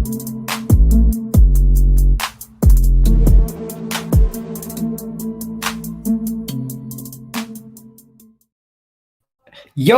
Yo,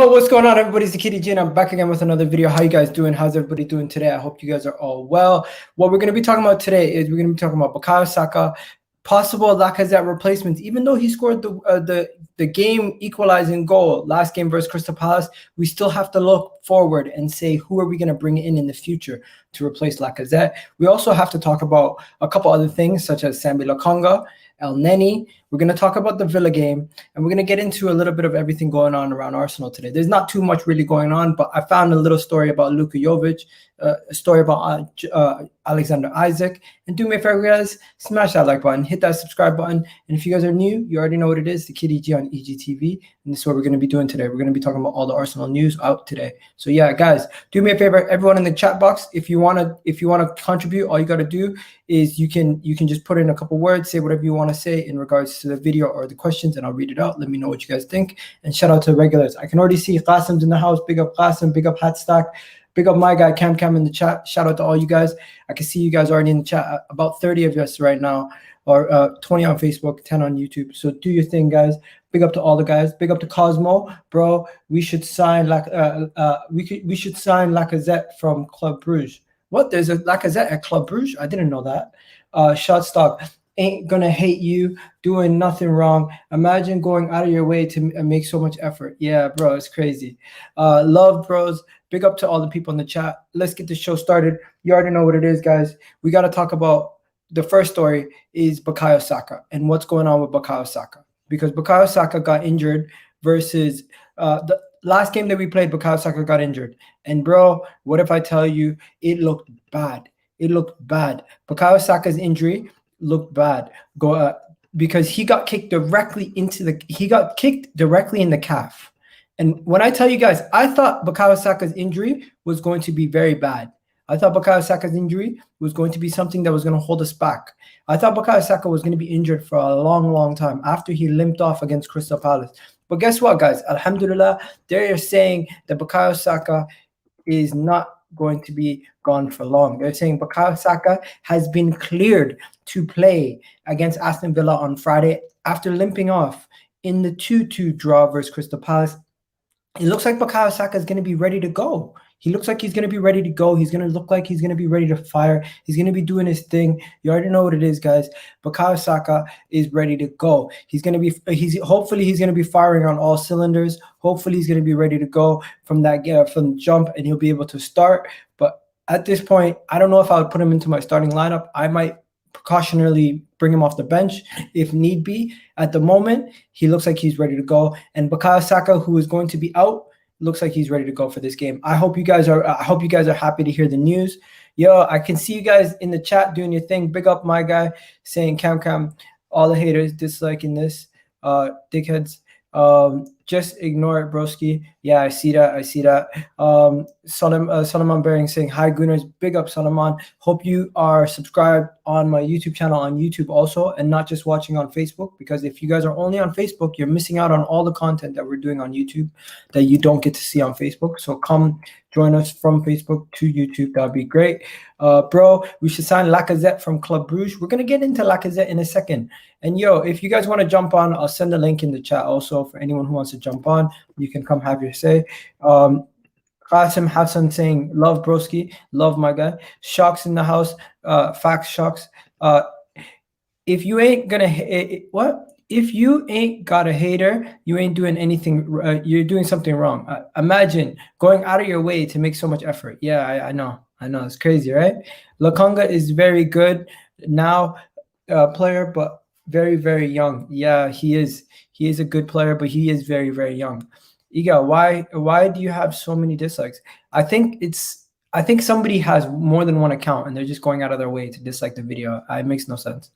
what's going on, everybody? It's the Kitty G, and I'm back again with another video. How you guys doing? How's everybody doing today? I hope you guys are all well. What we're going to be talking about today is we're going to be talking about Bukayo Saka, possible Lacazette replacements. Even though he scored the game equalizing goal last game versus Crystal Palace, we still have to look forward and say, who are we going to bring in the future to replace Lacazette? We also have to talk about a couple other things, such as Sambi Lokonga, Elneny. We're going to talk about the Villa game, and we're going to get into a little bit of everything going on around Arsenal today. There's not too much really going on, but I found a little story about Luka Jovic, a story about Alexander Isak. And do me a favor, guys, smash that like button, hit that subscribe button. And if you guys are new, you already know what it is, the Kitty G on EGTV. And this is what we're going to be doing today. We're going to be talking about all the Arsenal news out today. So yeah, guys, do me a favor, everyone in the chat box, if you want to contribute, all you got to do is you can just put in a couple words, say whatever you want to say in regards to the video or the questions, and I'll read it out. Let me know what you guys think. And shout out to the regulars. I can already see Qasim's in the house. Big up Qasim, big up Hatstack, big up my guy Cam in the chat. Shout out to all you guys. I can see you guys already in the chat. About 30 of us right now, or 20 on Facebook, 10 on YouTube. So do your thing, guys. Big up to all the guys. Big up to Cosmo, bro. We should sign we should sign Lacazette from Club Brugge. What? There's a Lacazette at Club Brugge? I didn't know that. Shotstock, ain't gonna hate you doing nothing wrong. Imagine going out of your way to make so much effort. Yeah, bro, it's crazy. Love, bros. Big up to all the people in the chat. Let's get the show started. You already know what it is, guys. We got to talk about the first story is Bukayo Saka and what's going on with Bukayo Saka. Because Bukayo Saka got injured versus the last game that we played, Bukayo Saka got injured. And bro, what if I tell you it looked bad? It looked bad. Bukayo Saka's injury looked bad. Because he got kicked directly in the calf. And when I tell you guys, I thought Bukayo Saka's injury was going to be very bad. I thought Bukayo Saka's injury was going to be something that was going to hold us back. I thought Bukayo Saka was going to be injured for a long, long time after he limped off against Crystal Palace. But guess what, guys? Alhamdulillah, they're saying that Bukayo Saka is not going to be gone for long. They're saying Bukayo Saka has been cleared to play against Aston Villa on Friday after limping off in the 2-2 draw versus Crystal Palace. It looks like Bukayo Saka is going to be ready to go. He looks like he's going to be ready to go. He's going to look like he's going to be ready to fire. He's going to be doing his thing. You already know what it is, guys. Bukayo Saka is ready to go. Hopefully he's going to be firing on all cylinders. Hopefully he's going to be ready to go from the jump, and he'll be able to start. But at this point, I don't know if I would put him into my starting lineup. I might precautionarily bring him off the bench if need be. At the moment, he looks like he's ready to go. And Bukayo Saka, who is going to be out, looks like he's ready to go for this game. I hope you guys are happy to hear the news. Yo, I can see you guys in the chat doing your thing. Big up my guy saying Cam, all the haters disliking this. Dickheads. Just ignore it, broski. Yeah, I see that. Solomon Bering saying, hi, Gooners. Big up, Solomon. Hope you are subscribed on my YouTube channel on YouTube also, and not just watching on Facebook, because if you guys are only on Facebook, you're missing out on all the content that we're doing on YouTube that you don't get to see on Facebook. So come join us from Facebook to YouTube. That'd be great. Bro, we should sign Lacazette from Club Brugge. We're going to get into Lacazette in a second. And yo, if you guys want to jump on, I'll send the link in the chat also for anyone who wants to jump on. You can come have your say. Qasim Hassan saying, love broski, love my guy. Shocks in the house, facts shocks. If you ain't gonna if you ain't got a hater, you ain't doing anything. You're doing something wrong. Imagine going out of your way to make so much effort. Yeah, I know. It's crazy, right? Lokonga is very good now, player, but very, very young. Yeah, he is a good player, but he is very, very young. Iga, why do you have so many dislikes? I think somebody has more than one account and they're just going out of their way to dislike the video. It makes no sense.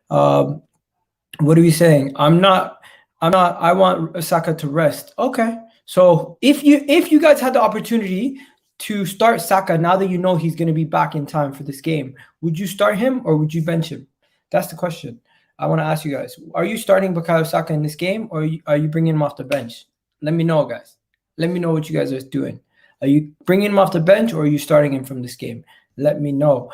What are we saying? I want Saka to rest. Okay. So if you guys had the opportunity to start Saka now that you know he's going to be back in time for this game, would you start him or would you bench him? That's the question. I want to ask you guys. Are you starting Bukayo Saka in this game, or are you bringing him off the bench? Let me know, guys. Let me know what you guys are doing. Are you bringing him off the bench, or are you starting him from this game? let me know.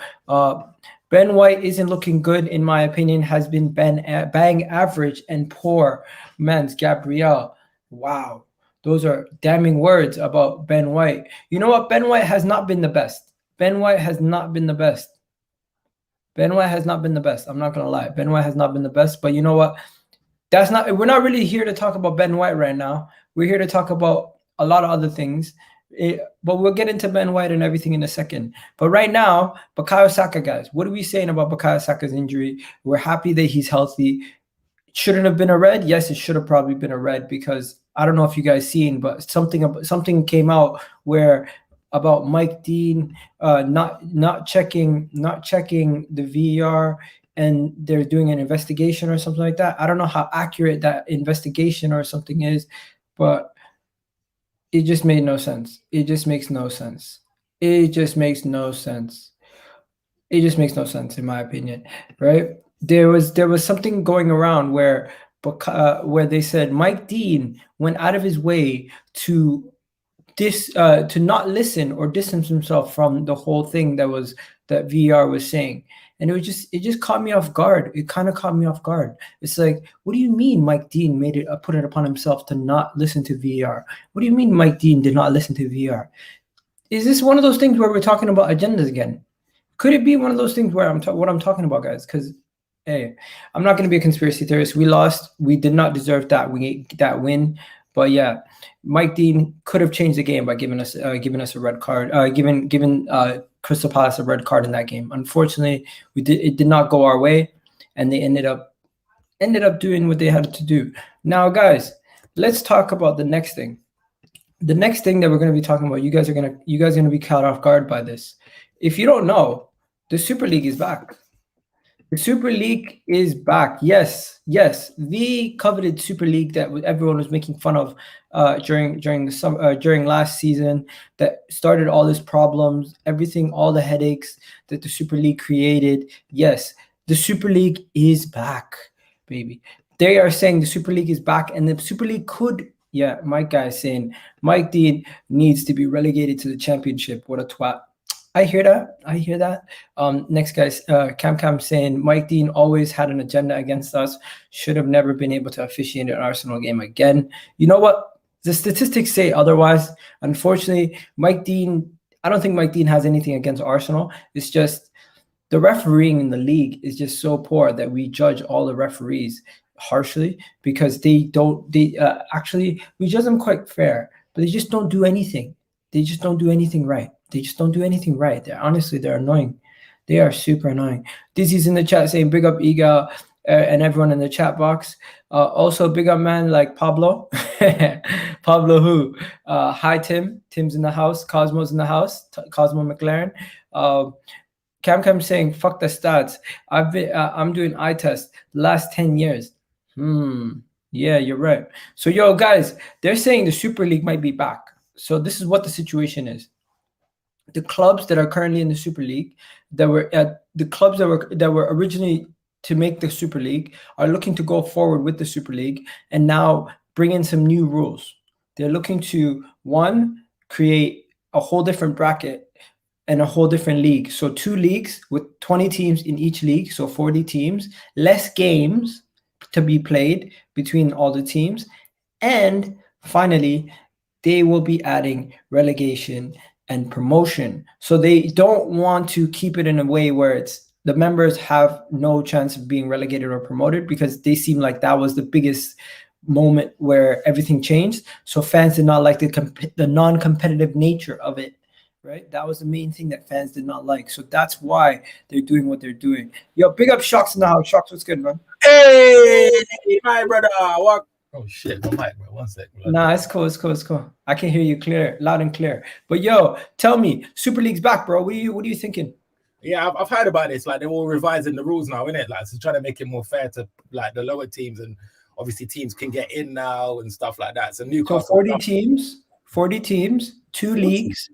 Ben White isn't looking good, in my opinion, has been bang average and poor. Man's Gabriel. Wow. Those are damning words about Ben White. You know what? Ben White has not been the best. Ben White has not been the best. Ben White has not been the best. I'm not going to lie. Ben White has not been the best. But you know what? We're not really here to talk about Ben White right now. We're here to talk about a lot of other things. But we'll get into Ben White and everything in a second. But right now, Bukayo Saka, guys, what are we saying about Bukayo Saka's injury? We're happy that he's healthy. Shouldn't have been a red? Yes, it should have probably been a red, because I don't know if you guys seen, but something came out where about Mike Dean not checking the VAR, and they're doing an investigation or something like that. I don't know how accurate that investigation or something is, but it just made no sense. It just makes no sense. It just makes no sense. It just makes no sense, in my opinion, right? There was something going around where they said Mike Dean went out of his way to not listen or distance himself from the whole thing that VR was saying. And it just caught me off guard. It kind of caught me off guard. It's like, what do you mean Mike Dean put it upon himself to not listen to VR? What do you mean Mike Dean did not listen to VR? Is this one of those things where we're talking about agendas again? Could it be one of those things where what I'm talking about, guys? Because, hey, I'm not going to be a conspiracy theorist. We lost. We did not deserve that win. But yeah, Mike Dean could have changed the game by giving us a red card, giving Crystal Palace a red card in that game. Unfortunately, it did not go our way, and they ended up doing what they had to do. Now, guys, let's talk about the next thing. The next thing that we're going to be talking about, you guys are going to be caught off guard by this. If you don't know, the Super League is back. The Super League is back. Yes, the coveted Super League that everyone was making fun of during the summer, during last season, that started all these problems, everything, all the headaches that the Super League created. Yes, the Super League is back, baby. They are saying the Super League is back, and the Super League could. Yeah, Mike guy is saying Mike Dean needs to be relegated to the Championship. What a twat. I hear that. Next guy's Cam saying Mike Dean always had an agenda against us. Should have never been able to officiate an Arsenal game again. You know what? The statistics say otherwise. Unfortunately, Mike Dean, I don't think Mike Dean has anything against Arsenal. It's just the refereeing in the league is just so poor that we judge all the referees harshly, because actually we judge them quite fair, but they just don't do anything. They just don't do anything right. They're annoying. They are super annoying. Dizzy's in the chat saying big up Iga and everyone in the chat box. Also big up man like Pablo. Pablo who? Hi Tim. Tim's in the house. Cosmo's in the house. Cosmo McLaren. Cam saying fuck the stats. I'm doing eye test the last 10 years. Yeah, you're right. So yo guys, they're saying the Super League might be back. So this is what the situation is. The clubs that are currently in the Super League, that were originally to make the Super League, are looking to go forward with the Super League and now bring in some new rules. They're looking to, one, create a whole different bracket and a whole different league. So 2 leagues with 20 teams in each league, so 40 teams, less games to be played between all the teams, and finally, they will be adding relegation and promotion. So they don't want to keep it in a way where the members have no chance of being relegated or promoted, because they seem like that was the biggest moment where everything changed. So fans did not like the non-competitive nature of it, right? That was the main thing that fans did not like. So that's why they're doing what they're doing. Yo, big up Shocks now. Shocks, what's good, man? Hey, my brother. What? Oh shit, no mic, bro. 1 sec. Nah, it's cool. I can hear you loud and clear. But yo, tell me, Super League's back, bro. What are you thinking? Yeah, I've heard about this. Like they're all revising the rules now, innit? Like, so trying to make it more fair to like the lower teams, and obviously teams can get in now and stuff like that. So Newcastle. So 40 teams, 2 leagues,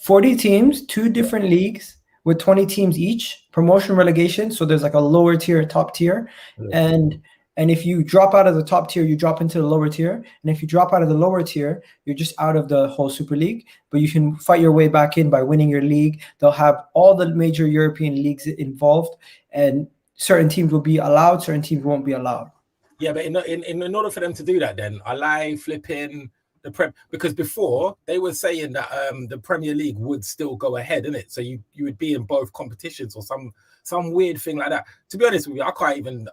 40 teams, 2 different leagues with 20 teams each, promotion, relegation. So there's like a lower tier, top tier, and And if you drop out of the top tier, you drop into the lower tier. And if you drop out of the lower tier, you're just out of the whole Super League. But you can fight your way back in by winning your league. They'll have all the major European leagues involved, and certain teams will be allowed, certain teams won't be allowed. Yeah, but in order for them to do that, then I lie flipping the Prem, because before they were saying that the Premier League would still go ahead, innit? So you would be in both competitions or some weird thing like that. To be honest with you, I can't even.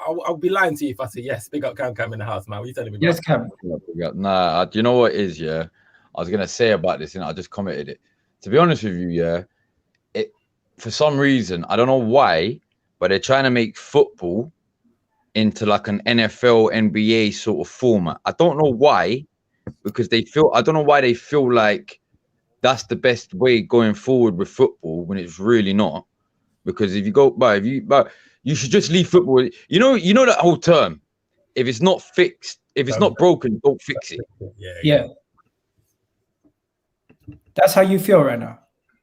I'll be lying to you if I say yes. Big up Cam in the house, man. What are you telling me? Yes, Cam. Nah, do you know what it is? Yeah, I was gonna say about this, and I just commented it. To be honest with you, yeah, it for some reason I don't know why, but they're trying to make football into like an NFL, NBA sort of format. I don't know why, because I don't know why they feel like that's the best way going forward with football when it's really not. Because if you go, but you should just leave football. You know that whole term. If it's not fixed, if it's not broken, don't fix it. Yeah. That's how you feel right now.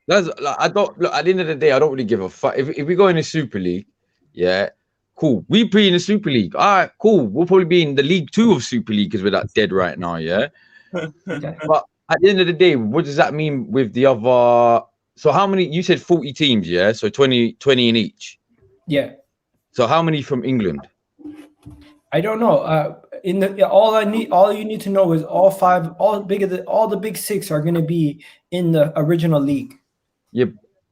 That's like, I don't look, at the end of the day, I don't really give a fuck. If we go in the Super League, yeah, cool. We be in the Super League. All right, cool. We'll probably be in the League 2 of Super League because we're that dead right now, yeah. Okay. But at the end of the day, what does that mean with the other? So how many? You said 40 teams, yeah. So 20 in each. Yeah. So how many from England? I don't know. All you need to know is all the big six are going to be in the original league. Yeah,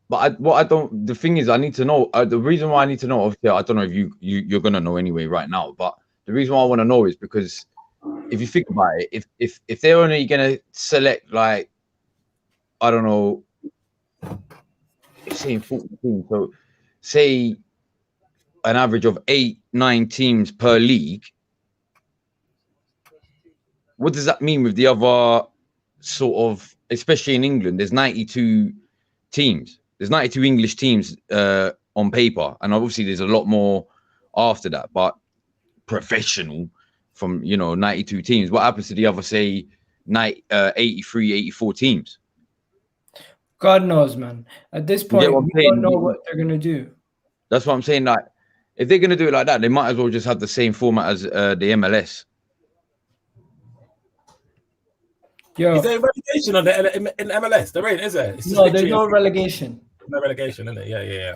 but the thing is, I need to know. The reason why I need to know, obviously, I don't know if you're gonna know anyway right now. But the reason why I want to know is because if you think about it, if they're only gonna select like, I don't know, saying 40 teams, so say an average of 8-9 teams per league. What does that mean with the other sort of, especially in England? There's 92 teams. There's 92 English teams on paper, and obviously there's a lot more after that. But professional from 92 teams. What happens to the other, say, 83, 84 teams? God knows, man. At this point, we don't know what they're gonna do. That's what I'm saying. Like, if they're gonna do it like that, they might as well just have the same format as the MLS. Is there a relegation in MLS? There ain't, is there? No, there's no relegation. No relegation, isn't it? Yeah.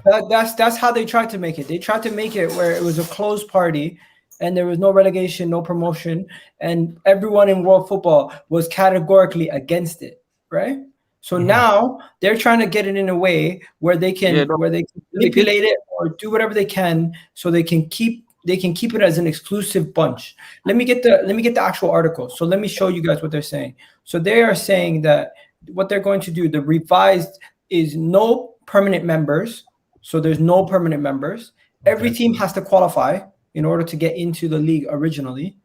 That's how they tried to make it. They tried to make it where it was a closed party, and there was no relegation, no promotion, and everyone in world football was categorically against it, right? So now they're trying to get it in a way where they can manipulate it or do whatever they can so they can keep it as an exclusive bunch. Let me get the actual article. So let me show you guys what they're saying. So they are saying that what they're going to do, the revised is no permanent members. So there's no permanent members. Every team has to qualify in order to get into the league originally,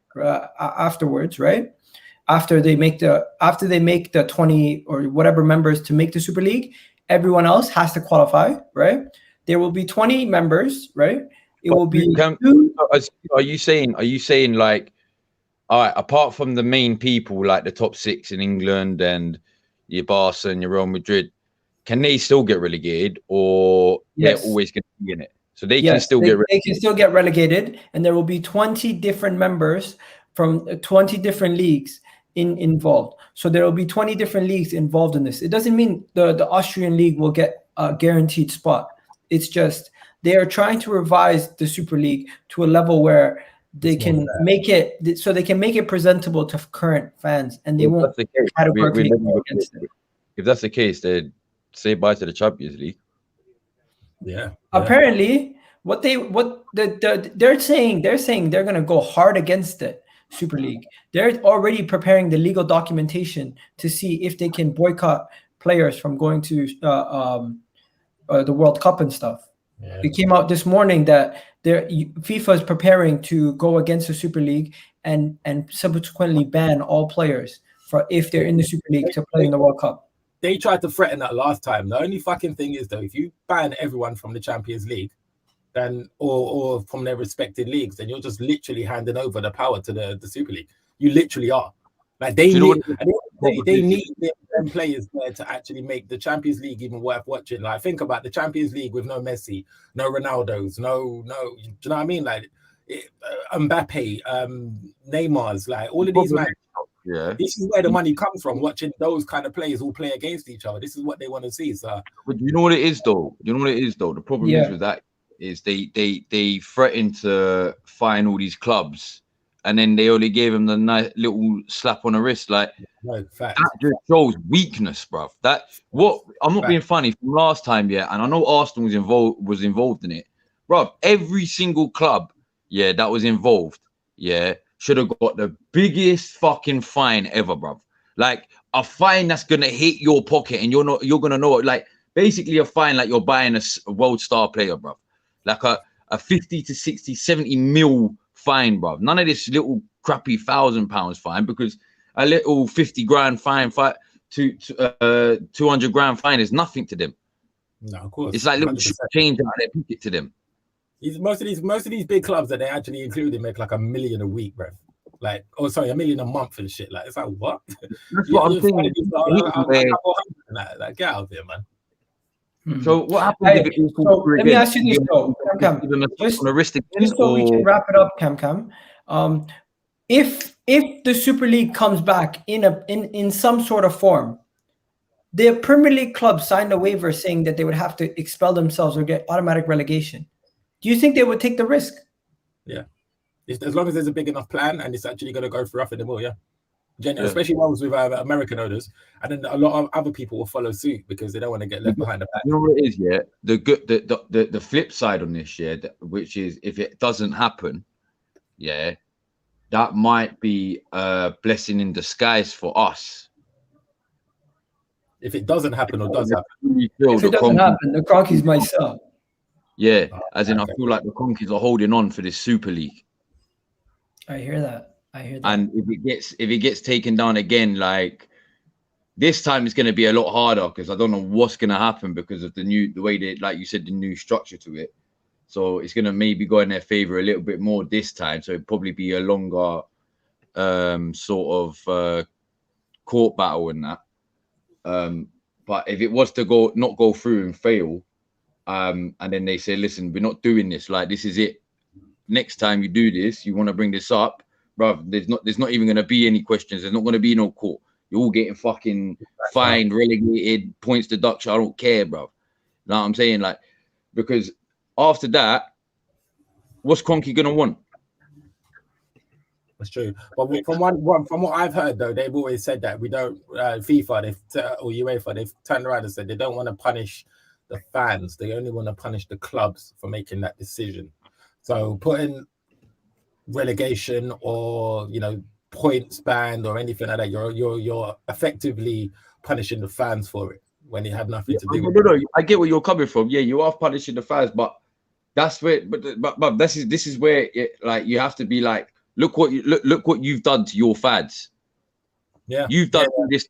afterwards, right? After they make the 20 or whatever members to make the Super League, everyone else has to qualify, right? There will be 20 members, right? It will be. Are you saying like, all right, apart from the main people like the top 6 in England and your Barca and your Real Madrid, can they still get relegated, or they're always going to be in it? So they can still get relegated. They can still get relegated, and there will be 20 different members from 20 different leagues involved. So there will be 20 different leagues involved in this. It doesn't mean the Austrian league will get a guaranteed spot. It's just they are trying to revise the Super League to a level where they can make it so they can make it presentable to current fans, and they won't categorically go against it. If that's the case, they'd say bye to the Champions League. Yeah. Apparently, they're saying they're gonna go hard against it. Super League. They're already preparing the legal documentation to see if they can boycott players from going to the World Cup and stuff. Yeah. It came out this morning that FIFA is preparing to go against the Super League and subsequently ban all players for if they're in the Super League to play in the World Cup. They tried to threaten that last time. The only fucking thing is, though, if you ban everyone from the Champions League, then or from their respected leagues, then you're just literally handing over the power to the Super League. You literally are. Like they need them players there to actually make the Champions League even worth watching. Like, think about the Champions League with no Messi, no Ronaldos, no. Do you know what I mean? Like, Mbappe, Neymar's, like all of these men. Yeah, this is where the money comes from. Watching those kind of players all play against each other, this is what they want to see. So, but you know what it is, though. You know what it is, though. The problem is with that is they threaten to fine all these clubs, and then they only gave them the nice little slap on the wrist. Like no, fact. that just shows weakness, bruv. That what I'm not being funny from last time, yeah. And I know Arsenal was involved in it, bruv. Every single club, yeah, that was involved, yeah, should have got the biggest fucking fine ever, bruv. Like a fine that's gonna hit your pocket, and you're gonna know it. Like basically a fine like you're buying a world star player, bruv. Like a 50 to 60, 70 mil fine, bruv. None of this little crappy £1,000 fine, because a little 50 grand fine, 200 grand fine is nothing to them. No, of course. It's like little change out of their pocket to them. Most of these big clubs that they actually include make like $1 million a week, bro. Like, oh, sorry, $1 million a month and shit. Like, it's like, what? That's what I'm saying. Like, get out of here, man. So what happens? Let me ask you this though, Cam. Just so we can wrap it up, Cam. If the Super League comes back in some sort of form, the Premier League clubs signed a waiver saying that they would have to expel themselves or get automatic relegation. Do you think they would take the risk? Yeah. As long as there's a big enough plan and it's actually going to go for rough in the mill, yeah. Especially ones with American owners, and then a lot of other people will follow suit because they don't want to get left behind the back. You know what it is, yeah. The flip side on this, yeah, which is if it doesn't happen, yeah, that might be a blessing in disguise for us. If it doesn't happen or does happen, if it doesn't happen, the Cronkies might sell. Yeah, as in I feel like the Cronkies are holding on for this Super League. I hear that. And if it gets taken down again, like this time, it's going to be a lot harder because I don't know what's going to happen because of the way they, like you said, the new structure to it. So it's going to maybe go in their favor a little bit more this time. So it'd probably be a longer sort of court battle in that. But if it was to not go through and fail, and then they say, listen, we're not doing this. Like, this is it. Next time you do this, you want to bring this up, bruv, there's not even going to be any questions. There's not going to be no court. You're all getting fucking fined, relegated, points deduction. I don't care, bruv. You know what I'm saying? Like, because after that, what's Cronky going to want? That's true. But from what I've heard, though, they've always said that we don't, FIFA or UEFA, they've turned around and said they don't want to punish the fans. They only want to punish the clubs for making that decision. So putting relegation or, you know, points banned or anything like that, you're effectively punishing the fans for it when it had nothing to do with it. No, I get where you're coming from. Yeah, you are punishing the fans, but that's where, but this is where like you have to be like, look what you've done to your fans. Yeah, you've done this.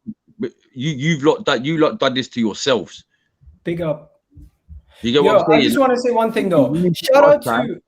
You've done this to yourselves. Big up. You get what I'm saying? I just want to say one thing though. Shout out to.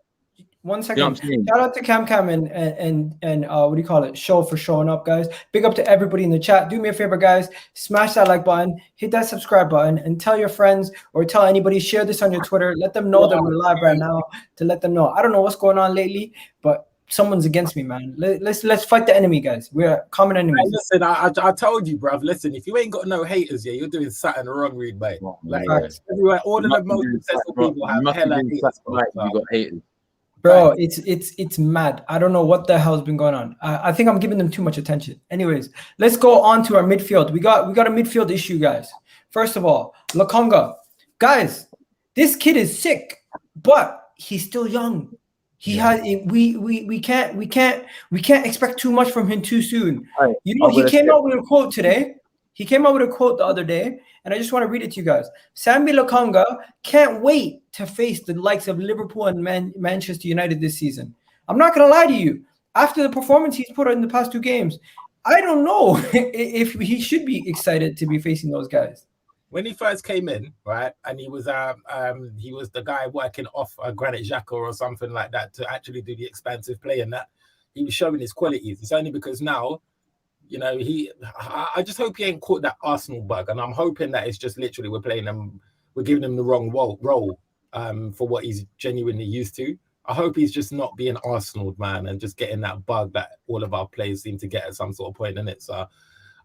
One second. Shout out to Cam and what do you call it? Show for showing up, guys. Big up to everybody in the chat. Do me a favor, guys. Smash that like button, hit that subscribe button, and tell your friends or tell anybody. Share this on your Twitter. Let them know that we're live right now. To let them know. I don't know what's going on lately, but someone's against me, man. Let's fight the enemy, guys. We're common enemies. Hey, listen, I told you, bruv. Listen, if you ain't got no haters, you're doing something wrong, Reed, mate. Like everywhere, all of the most successful people have hella haters. You got haters. Bro, it's mad. I don't know what the hell's been going on. I think I'm giving them too much attention. Anyways, let's go on to our midfield. We got a midfield issue, guys. First of all, Lokonga. Guys, this kid is sick, but he's still young. He has we can't expect too much from him too soon. Right. You know, he came out with a quote today. He came out with a quote the other day, and I just want to read it to you guys. Sambi Lokonga can't wait to face the likes of Liverpool and Manchester United this season. I'm not going to lie to you. After the performance he's put in the past 2 games, I don't know if he should be excited to be facing those guys. When he first came in, right, and he was the guy working off a Granit Xhaka or something like that to actually do the expansive play and that, he was showing his qualities. It's only because now, you know, I just hope he ain't caught that Arsenal bug, and I'm hoping that it's just literally we're giving him the wrong role for what he's genuinely used to. I hope he's just not being Arsenal, man, and just getting that bug that all of our players seem to get at some sort of point in it. So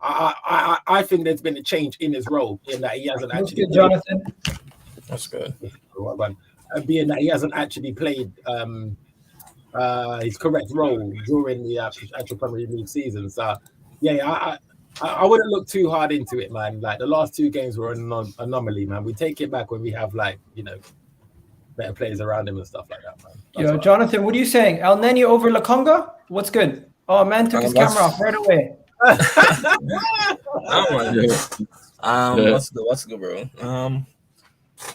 I think there's been a change in his role in that he hasn't actually good, Jonathan. That's good. Being that he hasn't actually played his correct role during the actual Premier League season. So yeah, I wouldn't look too hard into it, man. Like the last 2 games were an anomaly, man. We take it back when we have like, you know, better players around him and stuff like that, man. Yo, Jonathan, what are you saying? Elneny over Lokonga? What's good? Oh, man took his camera off right away. What's good, bro?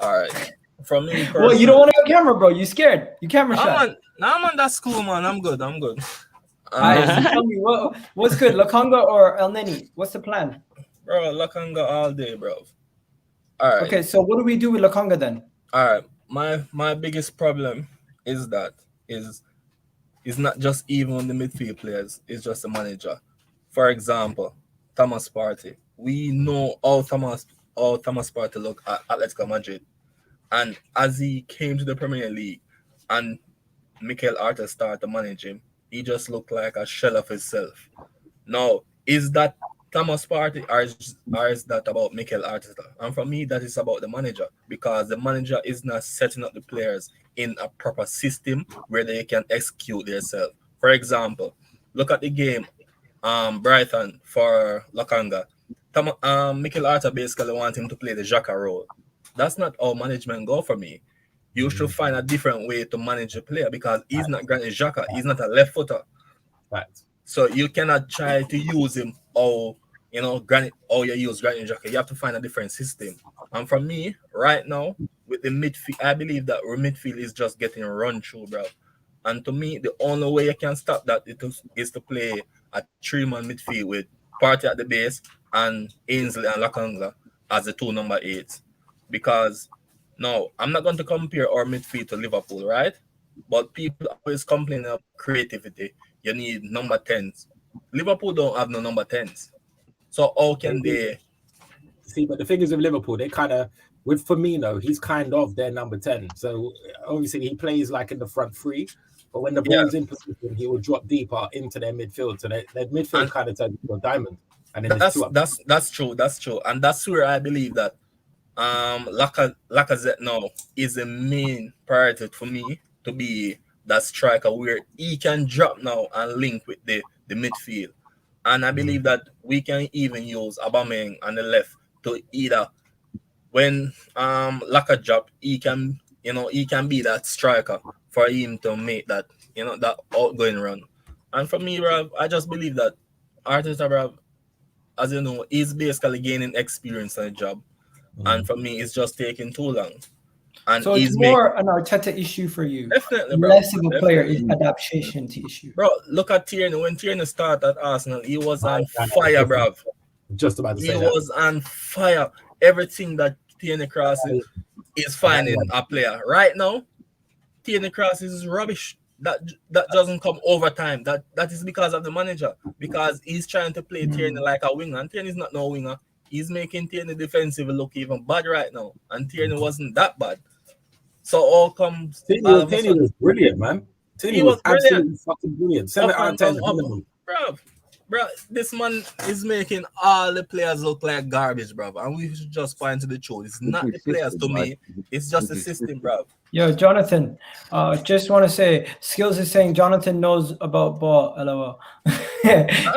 All right. From me, well, you don't want to have a camera, bro. You scared? You camera shy. I'm on that school, man. I'm good. Tell me what's good, Lokonga or Elneny? What's the plan, bro? Lokonga all day, bro. All right. Okay, so what do we do with Lokonga then? All right. My biggest problem is not just even the midfield players. It's just the manager. For example, Thomas Partey. We know all Thomas Partey look at Atletico Madrid, and as he came to the Premier League, and Mikel Arteta started to manage him, he just looked like a shell of himself. Now, is that Thomas Partey or is that about Mikel Arteta? And for me, that is about the manager, because the manager is not setting up the players in a proper system where they can execute themselves. For example, look at the game, Brighton for Lokonga. Mikel Arteta basically wants him to play the Xhaka role. That's not how management go for me. You should find a different way to manage a player, because he's not Granit Xhaka. He's not a left footer. Right. So you cannot try to use him you use Granit Xhaka. You have to find a different system. And for me, right now, with the midfield, I believe that our midfield is just getting run through, bro. And to me, the only way you can stop that is to play a 3-man midfield with Partey at the base and Ainsley and Lokonga as the 2 number 8s. Because no, I'm not going to compare our midfield to Liverpool, right? But people always complain about creativity. You need number 10s. Liverpool don't have no number 10s. So how can they? See, but the thing is with Liverpool, they kind of, with Firmino, he's kind of their number 10. So obviously he plays like in the front 3. But when the ball's in position, he will drop deeper into their midfield. So their midfield kind of turns into a diamond. And then that's true. And that's where I believe that Lacazette now is the main priority for me to be that striker where he can drop now and link with the midfield. And I believe that we can even use Aubameyang on the left to either when Laka drop, he can be that striker for him to make that that outgoing run. And for me, Rob, I just believe that Arteta, Rob, as you know, is basically gaining experience on the job. And for me, it's just taking too long. And so it's more an Arteta issue for you. Definitely, bro. Less of a player adaptation to issue. Bro, look at Tierney. When Tierney started at Arsenal, he was on fire, bro. Just about to say he was on fire. Everything that Tierney crosses is finding a player. Right now, Tierney crosses is rubbish. That doesn't come over time. That is because of the manager. Because he's trying to play Tierney like a winger. And Tierney's not no winger. He's making Tierney defensive look even bad right now. And Tierney wasn't that bad. So all comes... Tierney was brilliant, man. Tierney was absolutely fucking brilliant. 7 out of 10. Bro, this man is making all the players look like garbage, bro. And we should just find to the truth. It's not the players to me. It's just the system, bro. Yo, Jonathan, just want to say, Skills is saying Jonathan knows about ball. LOL.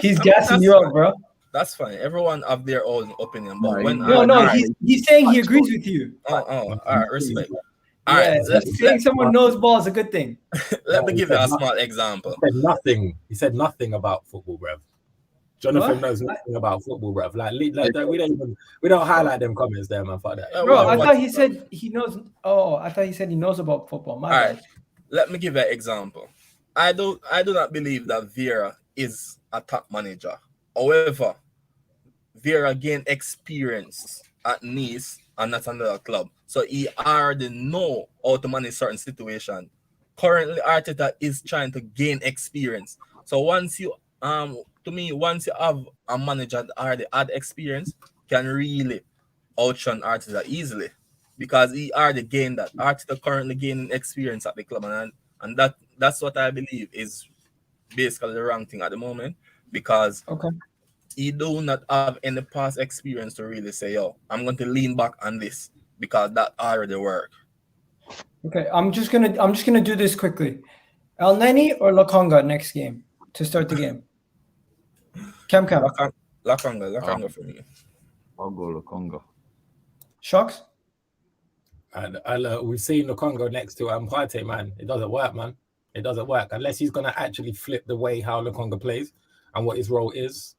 He's gassing you up, bro. That's fine. Everyone have their own opinion. But he's saying he agrees with you. All right, respect. All right, saying someone knows ball is a good thing. Let me give you a small example. He said nothing about football, bro. Jonathan knows nothing about football, bro. Like we don't highlight them comments there, man. Fuck that. Bro, I thought he said he knows. Oh, I thought he said he knows about football. My bad. Right. Let me give you an example. I do not believe that Vieira is a top manager. However, Vieira gained experience at Nice and not another club. So he already know how to manage certain situations. Currently, Arteta is trying to gain experience. So once you have a manager that already had experience, can really outshine Arteta easily. Because he already gained that. Arteta currently gaining experience at the club. And And that's what I believe is basically the wrong thing at the moment, because he do not have any past experience to really say, yo, I'm going to lean back on this because that already worked. Okay, I'm just gonna do this quickly. Elneny or Lokonga next game to start the game? Cam. Lokonga for me. I'll go Lokonga. Shocks? And we've seen Lokonga next to Partey, man. It doesn't work, man. It doesn't work unless he's gonna actually flip the way how Lokonga plays and what his role is.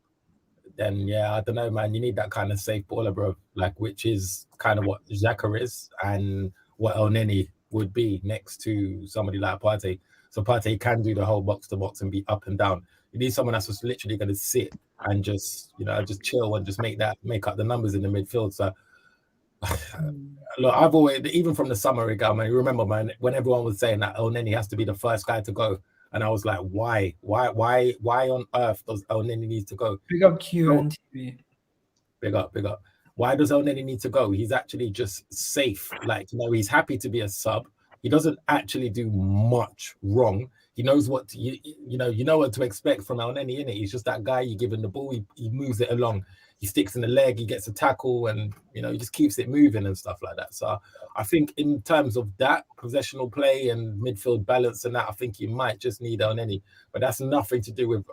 Then yeah, I don't know, man. You need that kind of safe baller, bro. Like, which is kind of what Xhaka is and what Elneny would be next to somebody like Partey. So Partey can do the whole box to box and be up and down. You need someone that's just literally going to sit and just, you know, just chill and just make up the numbers in the midfield. So look, I've always, even from the summer ago, man, you remember, man, when everyone was saying that Elneny has to be the first guy to go, and I was like, why on earth does Elneny need to go? Big up Q and TV. Big up. Why does Elneny need to go? He's actually just safe. Like, you know, he's happy to be a sub. He doesn't actually do much wrong. He knows what you know what to expect from Elneny, innit? He's just that guy. You give him the ball, he moves it along. He sticks in the leg, he gets a tackle, and you know, he just keeps it moving and stuff like that. So I think in terms of that possessional play and midfield balance and that, I think you might just need Elneny. But that's nothing to do with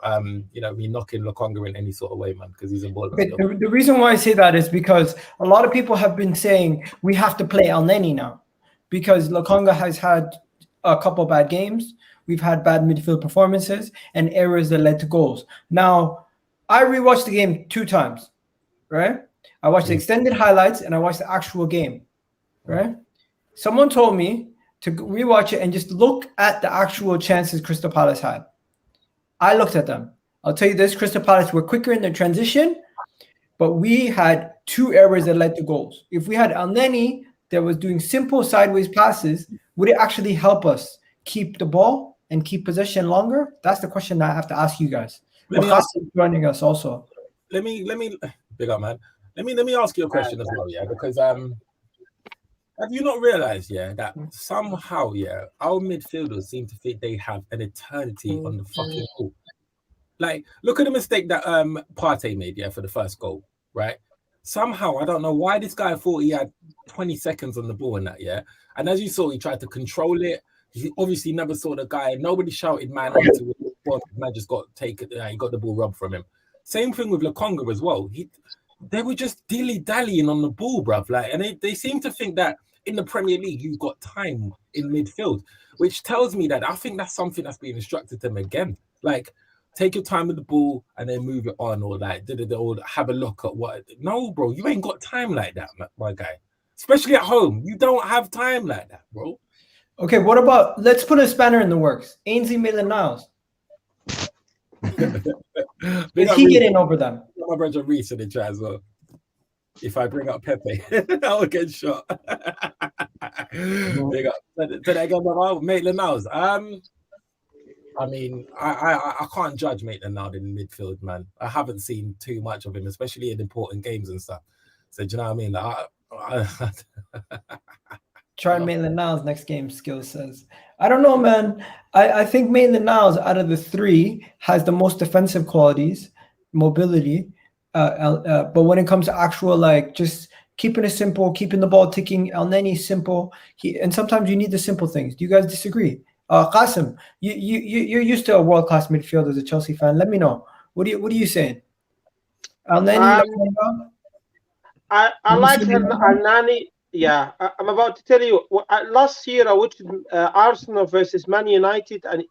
you know, me knocking Lokonga in any sort of way, man, because he's in ball. Okay, the reason why I say that is because a lot of people have been saying we have to play Elneny now because Lokonga has had a couple bad games. We've had bad midfield performances and errors that led to goals. Now, I rewatched the game 2 times, right? I watched the extended highlights and I watched the actual game, right? Someone told me to rewatch it and just look at the actual chances Crystal Palace had. I looked at them. I'll tell you this, Crystal Palace were quicker in their transition, but we had 2 errors that led to goals. If we had Elneny that was doing simple sideways passes, would it actually help us keep the ball and keep possession longer? That's the question that I have to ask you guys. Joining us also. Let me big up, man. Let me ask you a question as well, yeah, because have you not realized, yeah, that somehow, yeah, our midfielders seem to think they have an eternity on the fucking ball. Like, look at the mistake that Partey made, yeah, for the first goal, right? Somehow, I don't know why this guy thought he had 20 seconds on the ball in that, yeah. And as you saw, he tried to control it. He obviously never saw the guy. Nobody shouted man onto it. Man just got taken. He got the ball robbed from him. Same thing with Lokonga as well. They were just dilly-dallying on the ball, bruv. Like, and they seem to think that in the Premier League you've got time in midfield, which tells me that I think that's something that's being instructed to them again. Like, take your time with the ball and then move it on, or like, or have a look at what. No, bro, you ain't got time like that, my guy. Especially at home, you don't have time like that, bro. Okay, what about, let's put a spanner in the works. Ainsley Maitland Niles. Is he getting over them? My brother Reese in the chat as well. If I bring up Pepe, I will get shot. Big up. Did I go Maitland Niles? I mean, I can't judge Maitland Niles in midfield, man. I haven't seen too much of him, especially in important games and stuff. So do you know what I mean? Like, Try Maitland Niles next game, Skill says. I don't know, man. I think Maitland Niles out of the 3 has the most defensive qualities, mobility. But when it comes to actual, like, just keeping it simple, keeping the ball ticking, Elneny simple. And sometimes you need the simple things. Do you guys disagree? Qasim, you're used to a world-class midfield as a Chelsea fan. Let me know. What are you saying? Elneny? I like Elneny. Yeah, I'm about to tell you. Last year, I watched Arsenal versus Man United and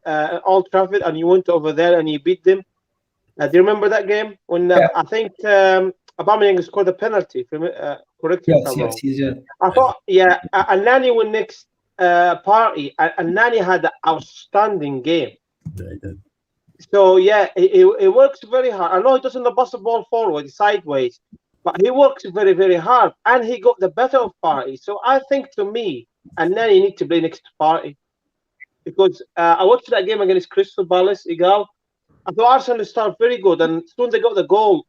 Old Trafford, and you went over there and you beat them. Do you remember that game when I think Aubameyang scored a penalty? Correct me if I'm wrong. Yes. I thought, Elneny won next party, and Elneny had an outstanding game. So yeah, it works very hard. I know he doesn't bust the ball forward, sideways. But he works very, very hard, and he got the better of Partey. So I think, to me, and then he needs to play next to Partey, because I watched that game against Crystal Palace. I thought Arsenal started very good, and as soon as they got the goal,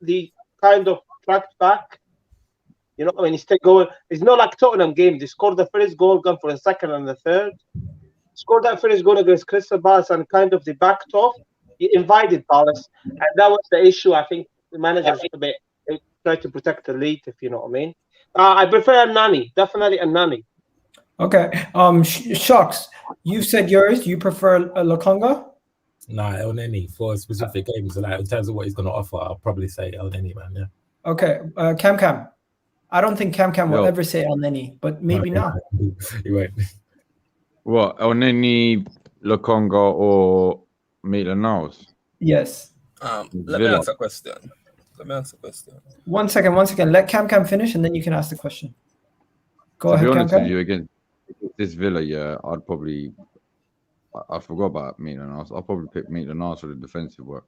they kind of tracked back. You know, I mean, instead going, it's not like Tottenham game. They scored the first goal, gone for the second and the third. scored that finish goal against Crystal Palace and kind of they backed off. He invited Palace, and that was the issue. I think the managers a bit tried to protect the lead, if you know what I mean. I prefer Elneny, definitely Elneny. Okay. Shocks, you said yours. You prefer Lokonga? Nah, Elneny for specific games. Like in terms of what he's going to offer, I'll probably say Elneny, man. Yeah. Okay. Cam. I don't think Cam will ever say Elneny, but maybe now. He won't. What, Elneny, Lokonga, or Maitland Niles? Yes. Let me ask a question. One second. Let Cam finish, and then you can ask the question. Go ahead, To be honest Cam. with you, against this Villa, yeah, I'd probably... I forgot about Maitland Niles. I'll probably pick Maitland Niles for the defensive work.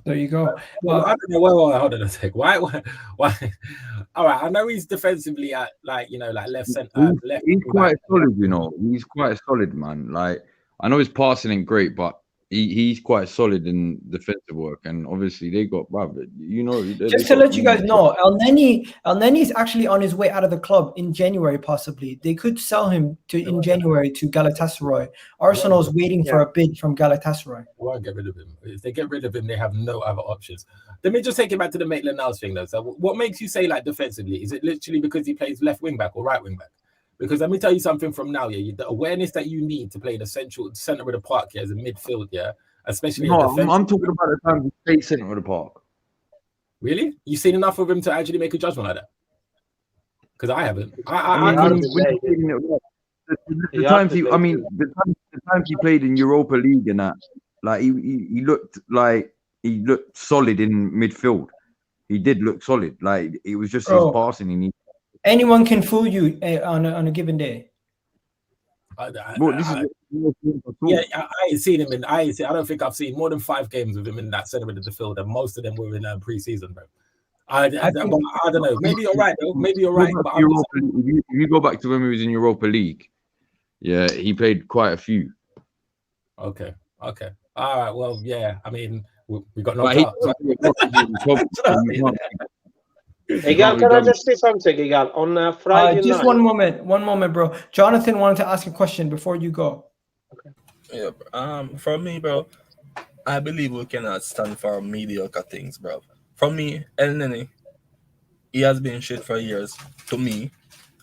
There you go. Well, I don't know. Wait, hold on a sec. Why? All right, I know he's defensively at like left center. He's quite solid, you know. He's quite solid, man. Like I know his passing ain't great, but he's quite solid in defensive work. And obviously they got Just to let you guys know, Elneny is actually on his way out of the club in January. Possibly they could sell him in January to Galatasaray. Arsenal's waiting for a bid from Galatasaray. I won't get rid of him. If they get rid of him, they have no other options. Let me just take it back to the Maitland Niles thing, though. So, what makes you say like defensively? Is it literally because he plays left wing back or right wing back? Because let me tell you something from now, the awareness that you need to play the center of the park as a midfield, especially. No, I'm talking about the time he played center of the park. Really? You've seen enough of him to actually make a judgment like that? Because I haven't. The times he played in Europa League and that, like he looked solid in midfield. He did look solid. Like it was just his passing. Anyone can fool you on a given day. I ain't seen him I don't think I've seen more than 5 games with him in that center of the field, and most of them were in pre-season, bro. I don't know. Maybe you're right, though. Maybe you're right. But if you go back to when we was in Europa League, yeah, he played quite a few. Okay. All right. Well, yeah. I mean, we got no. Igal, can I just say something, Igal? On Friday just night. one moment, bro. Jonathan wanted to ask a question before you go. Okay. Yeah. For me, bro, I believe we cannot stand for mediocre things, bro. For me, Elneny, he has been shit for years to me,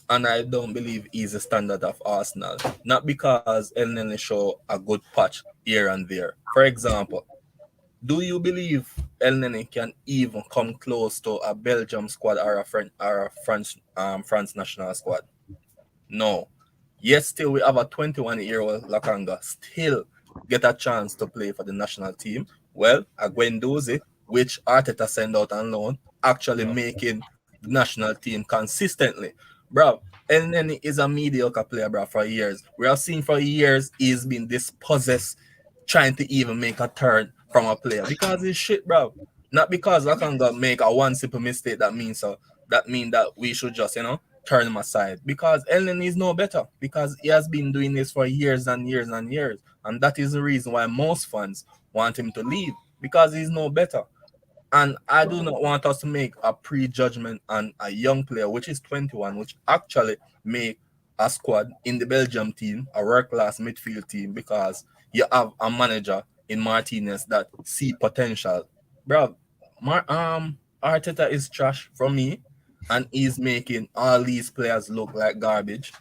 and I don't believe he's the standard of Arsenal. Not because Elneny show a good patch here and there. For example, do you believe Elneny can even come close to a Belgium squad or a France national squad? No. Yet still we have a 21-year-old Lokonga still get a chance to play for the national team. Well, a Guendouzi, which Arteta sent out on loan, actually making the national team consistently. Bro, Elneny is a mediocre player, bro, for years. We have seen for years he's been dispossessed, trying to even make a turn from a player because he's shit, bro. Not because Lokonga make a one simple mistake that mean that we should just, turn him aside. Because Elneny is no better. Because he has been doing this for years and years and years. And that is the reason why most fans want him to leave. Because he's no better. And I do not want us to make a prejudgment on a young player, which is 21, which actually make a squad in the Belgium team, a world-class midfield team, because you have a manager in Martinez that see potential. Bro, Arteta is trash from me, and he's making all these players look like garbage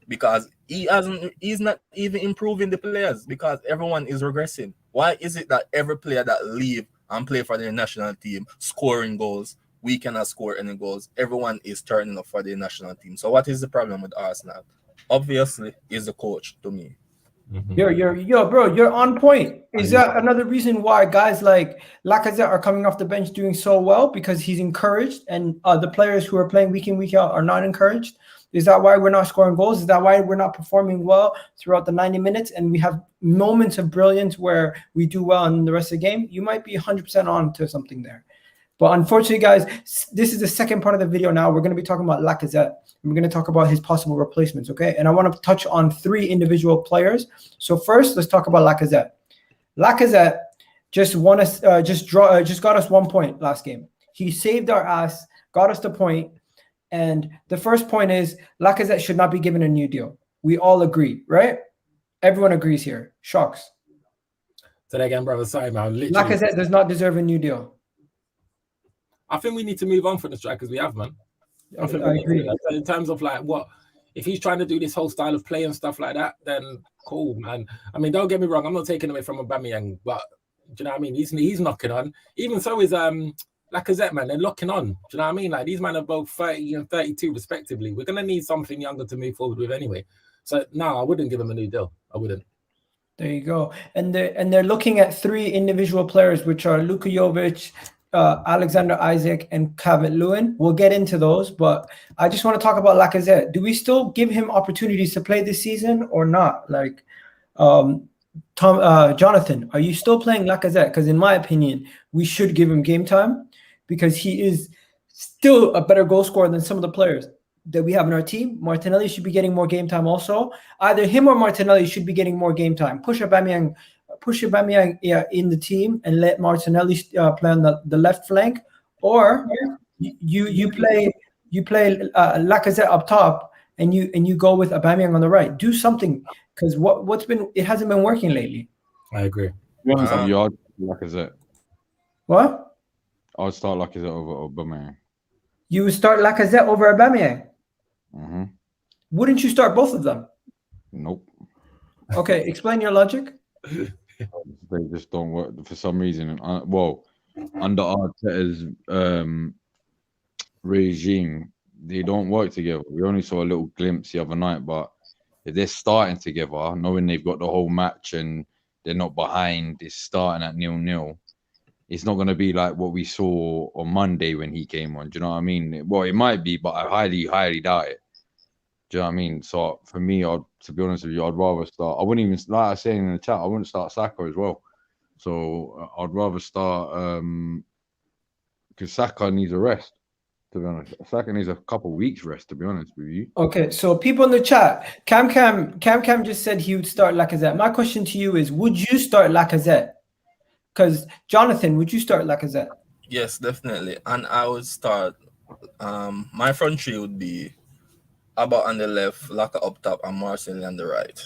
because he's not even improving the players because everyone is regressing. Why is it that every player that leave and play for their national team scoring goals, we cannot score any goals? Everyone is turning up for their national team. So what is the problem with Arsenal? Obviously, is the coach to me. You're on point. Is that another reason why guys like Lacazette are coming off the bench doing so well? Because he's encouraged, and the players who are playing week in, week out are not encouraged? Is that why we're not scoring goals? Is that why we're not performing well throughout the 90 minutes and we have moments of brilliance where we do well in the rest of the game? You might be 100% on to something there. But unfortunately, guys, this is the second part of the video now. We're going to be talking about Lacazette. We're going to talk about his possible replacements, okay? And I want to touch on 3 individual players. So first, let's talk about Lacazette. Lacazette just got us 1 point last game. He saved our ass, got us the point. And the first point is Lacazette should not be given a new deal. We all agree, right? Everyone agrees here. Shocks. So again, brother, sorry, man. Literally, Lacazette does not deserve a new deal. I think we need to move on from the strikers we have, man. I think I we need agree. to, in terms of like what if he's trying to do this whole style of play and stuff like that, then cool, man. I mean, don't get me wrong, I'm not taking away from Aubameyang, but do you know what I mean? He's knocking on. Even so is Lacazette, man. They're locking on. Do you know what I mean? Like these men are both 30 and 32 respectively. We're gonna need something younger to move forward with anyway. So no, I wouldn't give him a new deal. I wouldn't. There you go. And they're looking at 3 individual players, which are Luka Jovic, Alexander Isak, and CALVERT-LEWIN. We'll get into those, but I just want to talk about Lacazette. Do we still give him opportunities to play this season or not? Like, Jonathan, are you still playing Lacazette? Because in my opinion, we should give him game time because he is still a better goal scorer than some of the players that we have in our team. Martinelli should be getting more game time also. Either him or Martinelli should be getting more game time. Push Aubameyang in the team and let Martinelli play on the left flank, or you play Lacazette up top and you go with Aubameyang on the right. Do something, because it hasn't been working lately. I agree. Lacazette. What? I'd start Lacazette over Aubameyang. You would start Lacazette over Aubameyang? Mm-hmm. Wouldn't you start both of them? Nope. Okay, explain your logic. They just don't work for some reason. Well, under Arteta's regime, they don't work together. We only saw a little glimpse the other night, but if they're starting together, knowing they've got the whole match and they're not behind, it's starting at 0-0. It's not going to be like what we saw on Monday when he came on. Do you know what I mean? Well, it might be, but I highly, highly doubt it. Do you know what I mean? So for me, to be honest with you, I'd rather start. I wouldn't even, like I was saying in the chat, I wouldn't start Saka as well. So I'd rather start because Saka needs a rest. To be honest, Saka needs a couple of weeks rest. To be honest with you. Okay, so people in the chat, Cam just said he would start Lacazette. My question to you is, would you start Lacazette? Because Jonathan, would you start Lacazette? Yes, definitely. And I would start. My front three would be Abba on the left, Laka up top, and Marcel on the right.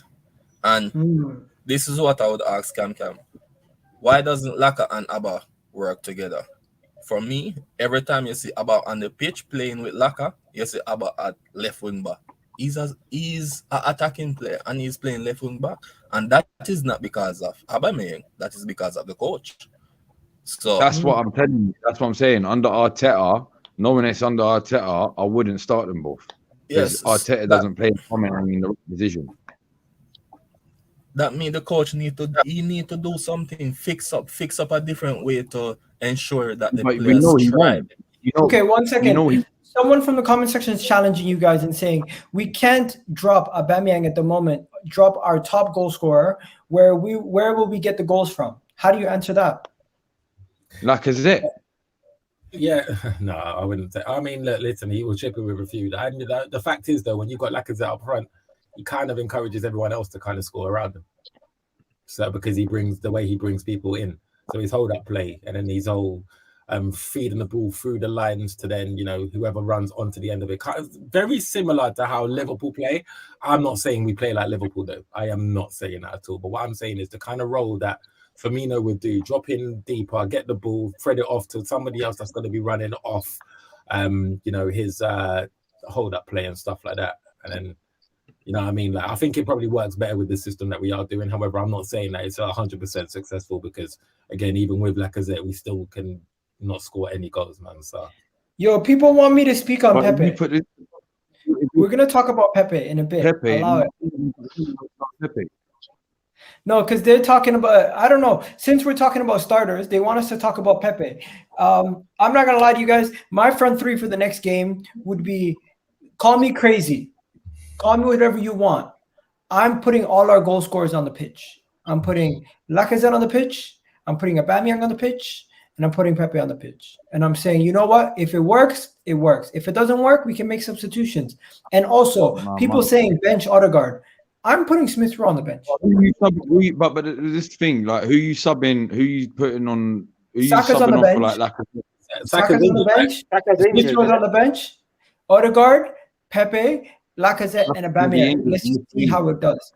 And this is what I would ask Cam. Why doesn't Laka and Abba work together? For me, every time you see Abba on the pitch playing with Laka, you see Abba at left wing back. He's an attacking player and he's playing left wing back. And that is not because of Aubameyang. That is because of the coach. So that's what I'm telling you. That's what I'm saying. Under Arteta, knowing it's under Arteta, I wouldn't start them both. Yes, Arteta doesn't play Aubameyang in the position. That means the coach need to do something, fix up a different way to ensure that the players thrive. Okay, 1 second. Someone from the comment section is challenging you guys and saying we can't drop Aubameyang at the moment, drop our top goal scorer. Where will we get the goals from? How do you answer that? Lacazette. Yeah, no, I wouldn't say. I mean, look, listen, he will chip it with a few. The fact is, though, when you've got Lacazette up front, he kind of encourages everyone else to kind of score around him. So because he brings people in, so his hold up play and then his whole feeding the ball through the lines to then, whoever runs onto the end of it. Very similar to how Liverpool play. I'm not saying we play like Liverpool, though. I am not saying that at all. But what I'm saying is the kind of role that Firmino would do, drop in deeper, get the ball, thread it off to somebody else that's going to be running off, his hold-up play and stuff like that. And then, you know what I mean? Like, I think it probably works better with the system that we are doing. However, I'm not saying that it's 100% successful because, again, even with Lacazette, we still can not score any goals, man. So, people want me to speak on Pepe. We're gonna talk about Pepe in a bit. Allow it. No, because they're talking about. I don't know. Since we're talking about starters, they want us to talk about Pepe. I'm not gonna lie to you guys. My front three for the next game would be: call me crazy, call me whatever you want. I'm putting all our goal scorers on the pitch. I'm putting Lacazette on the pitch. I'm putting Aubameyang on the pitch. And I'm putting Pepe on the pitch. And I'm saying, you know what? If it works, it works. If it doesn't work, we can make substitutions. And also, saying bench Odegaard. I'm putting Smith Rowe on the bench. But this thing, like, who you subbing? Who you putting on? Who you Saka's on the bench. Saka's on the bench. Smith Rowe's on the bench. Odegaard, Pepe, Lacazette, and Aubameyang. Let's see how it does.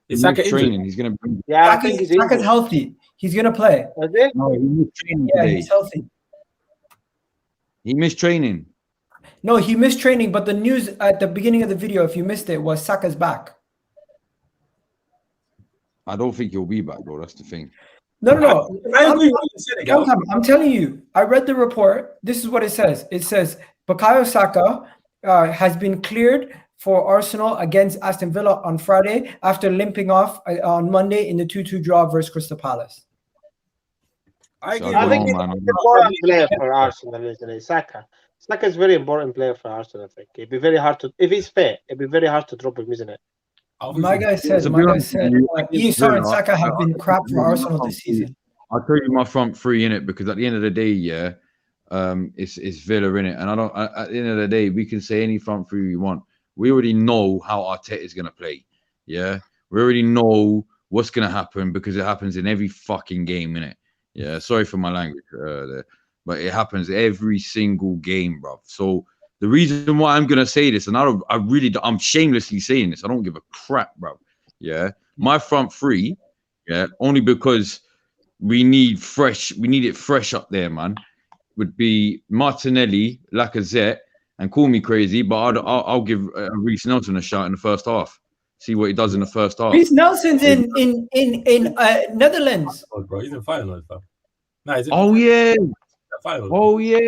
Is Saka injured? training. He's gonna be. Yeah, I think he's Saka's injured. healthy. He's gonna play. Is it? No, he missed training Yeah, today. he's healthy. He missed training. No, he missed training, but the news at the beginning of the video, if you missed it, was Saka's back. I don't think he'll be back, bro. That's the thing. No. I agree with what you said, Gal. I'm telling you, I read the report. This is what it says. It says Bukayo Saka has been cleared for Arsenal against Aston Villa on Friday after limping off on Monday in the 2-2 draw versus Crystal Palace. I agree. I think with he's you. an important player for Arsenal, isn't it? Saka. Saka's a very important player for Arsenal, I think. It'd be very hard to, if he's fair, it'd be very hard to drop him, isn't it? My guy said, Isak and Saka have been crap for Arsenal this season. I'll tell you my front three in it because at the end of the day, yeah, it's Villa in it, and at the end of the day, we can say any front three we want. We already know how Arteta is gonna play. Yeah, we already know what's gonna happen because it happens in every fucking game, innit? Yeah, sorry for my language there, but it happens every single game, bro. So the reason why I'm gonna say this, and I'm shamelessly saying this, I don't give a crap, bro. Yeah, my front three, yeah, only because we need it fresh up there, man. Would be Martinelli, Lacazette, and call me crazy, but I'll give Reece Nelson a shot in the first half. See what he does in the first half. Reece Nelson's in Netherlands. Oh, bro, he's in finals, bro. No, he's in finals. Oh yeah.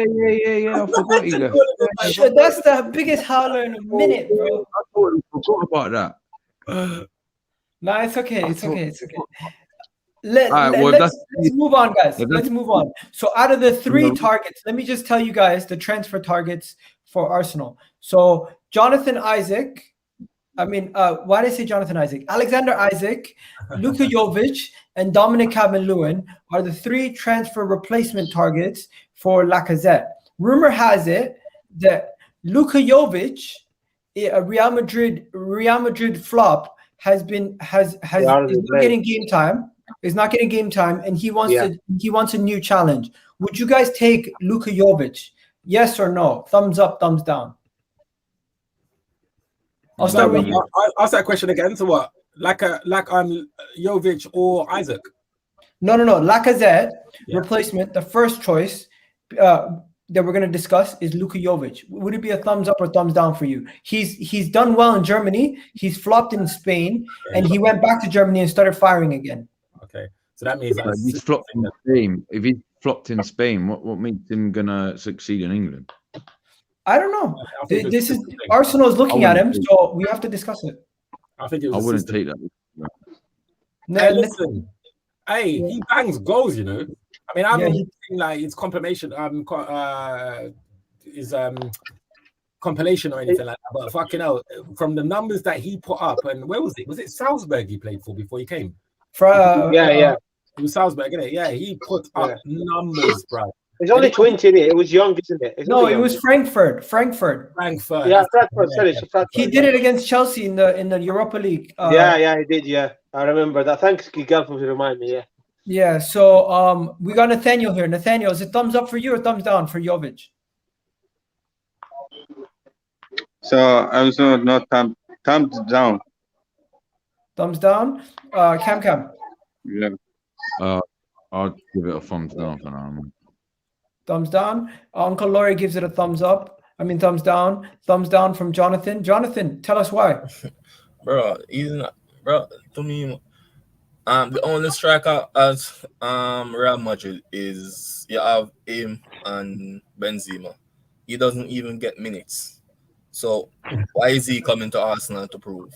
I forgot he left. Shit, that's the biggest howler in a minute, bro. I totally forgot about that. Nah, it's okay. Alright, Let's move on, guys. Let's move on. So out of the three targets, let me just tell you guys the transfer targets for Arsenal. So Jonathan Isak, why did I say Jonathan Isak? Alexander Isak, Luka Jovic, and Dominic Calvert-Lewin are the three transfer replacement targets for Lacazette. Rumor has it that Luka Jovic, a Real Madrid flop, is not getting game time. Is not getting game time, and he wants a new challenge. Would you guys take Luka Jovic? Yes or no? Thumbs up, thumbs down. I'll start with you. I'll ask that question again. So what? Jovic or Isak? No. Lacazette replacement. The first choice that we're going to discuss is Luka Jovic. Would it be a thumbs up or thumbs down for you? He's done well in Germany. He's flopped in Spain, and he went back to Germany and started firing again. Okay, so that means he's flopped in Spain. If he flopped in Spain, what makes him gonna succeed in England? I don't know. This is Arsenal's looking at him, so we have to discuss it. I think it was. I wouldn't take that. Hey, listen. Hey, he bangs goals, you know. I mean, I'm thinking like it's compilation, compilation or anything like that. But fucking hell, from the numbers that he put up, and where was it? Was it Salzburg he played for before he came? It was Salzburg, isn't it? Yeah, he put up numbers, bro. It's only 20, isn't it? It was young, isn't it? No, it was Frankfurt. Yeah, Frankfurt. Sorry, Frankfurt. He did it against Chelsea in the Europa League. He did. Yeah, I remember that. Thanks, Gigal, for reminding me. Yeah. Yeah. So we got Nathaniel here. Nathaniel, is it thumbs up for you or thumbs down for Jovic? So also not thumbs down. Thumbs down. Cam. Yeah. I'll give it a thumbs down for now. Thumbs down. Uncle Laurie gives it a thumbs up. Thumbs down. Thumbs down from Jonathan. Jonathan, tell us why. Bro, he's not. Bro, to me, the only striker as Real Madrid is you have him and Benzema. He doesn't even get minutes. So why is he coming to Arsenal to prove?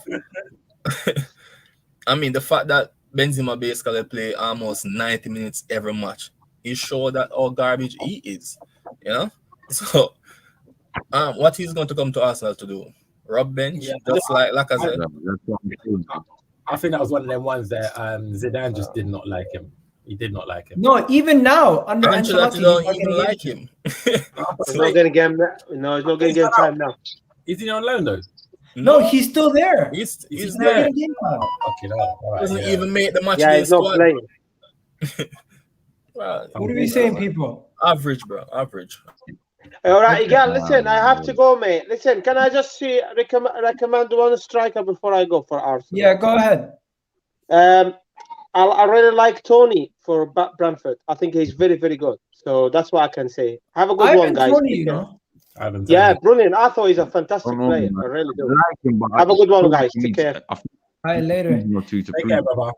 The fact that Benzema basically play almost 90 minutes every match, he showed that how garbage he is, you know. So, what he's going to come to Arsenal to do? Rob bench, just like Lacazette. I think that was one of them ones that Zidane just did not like him. He did not like him. No, even now under Ancelotti, he don't even like him. He's not getting game. No, he's not getting game time now. Is he on loan though? No, he's still there. He's there. Doesn't even make the match. Yeah, he's not playing. Well, what are we saying, people? Average, bro. Average. All right, again. Listen, I have to go, mate. Listen, can I just recommend one striker before I go for Arsenal? Yeah, go ahead. I really like Tony for Brentford. I think he's very, very good. So that's what I can say. Have a good one, guys. Tony, Take you care. know. Yeah, brilliant. I thought he's a fantastic know, player. man. I really do. like him, but Have a good one, guys. he Take care. I think All right, later. season or two to Take prove care, it. brother.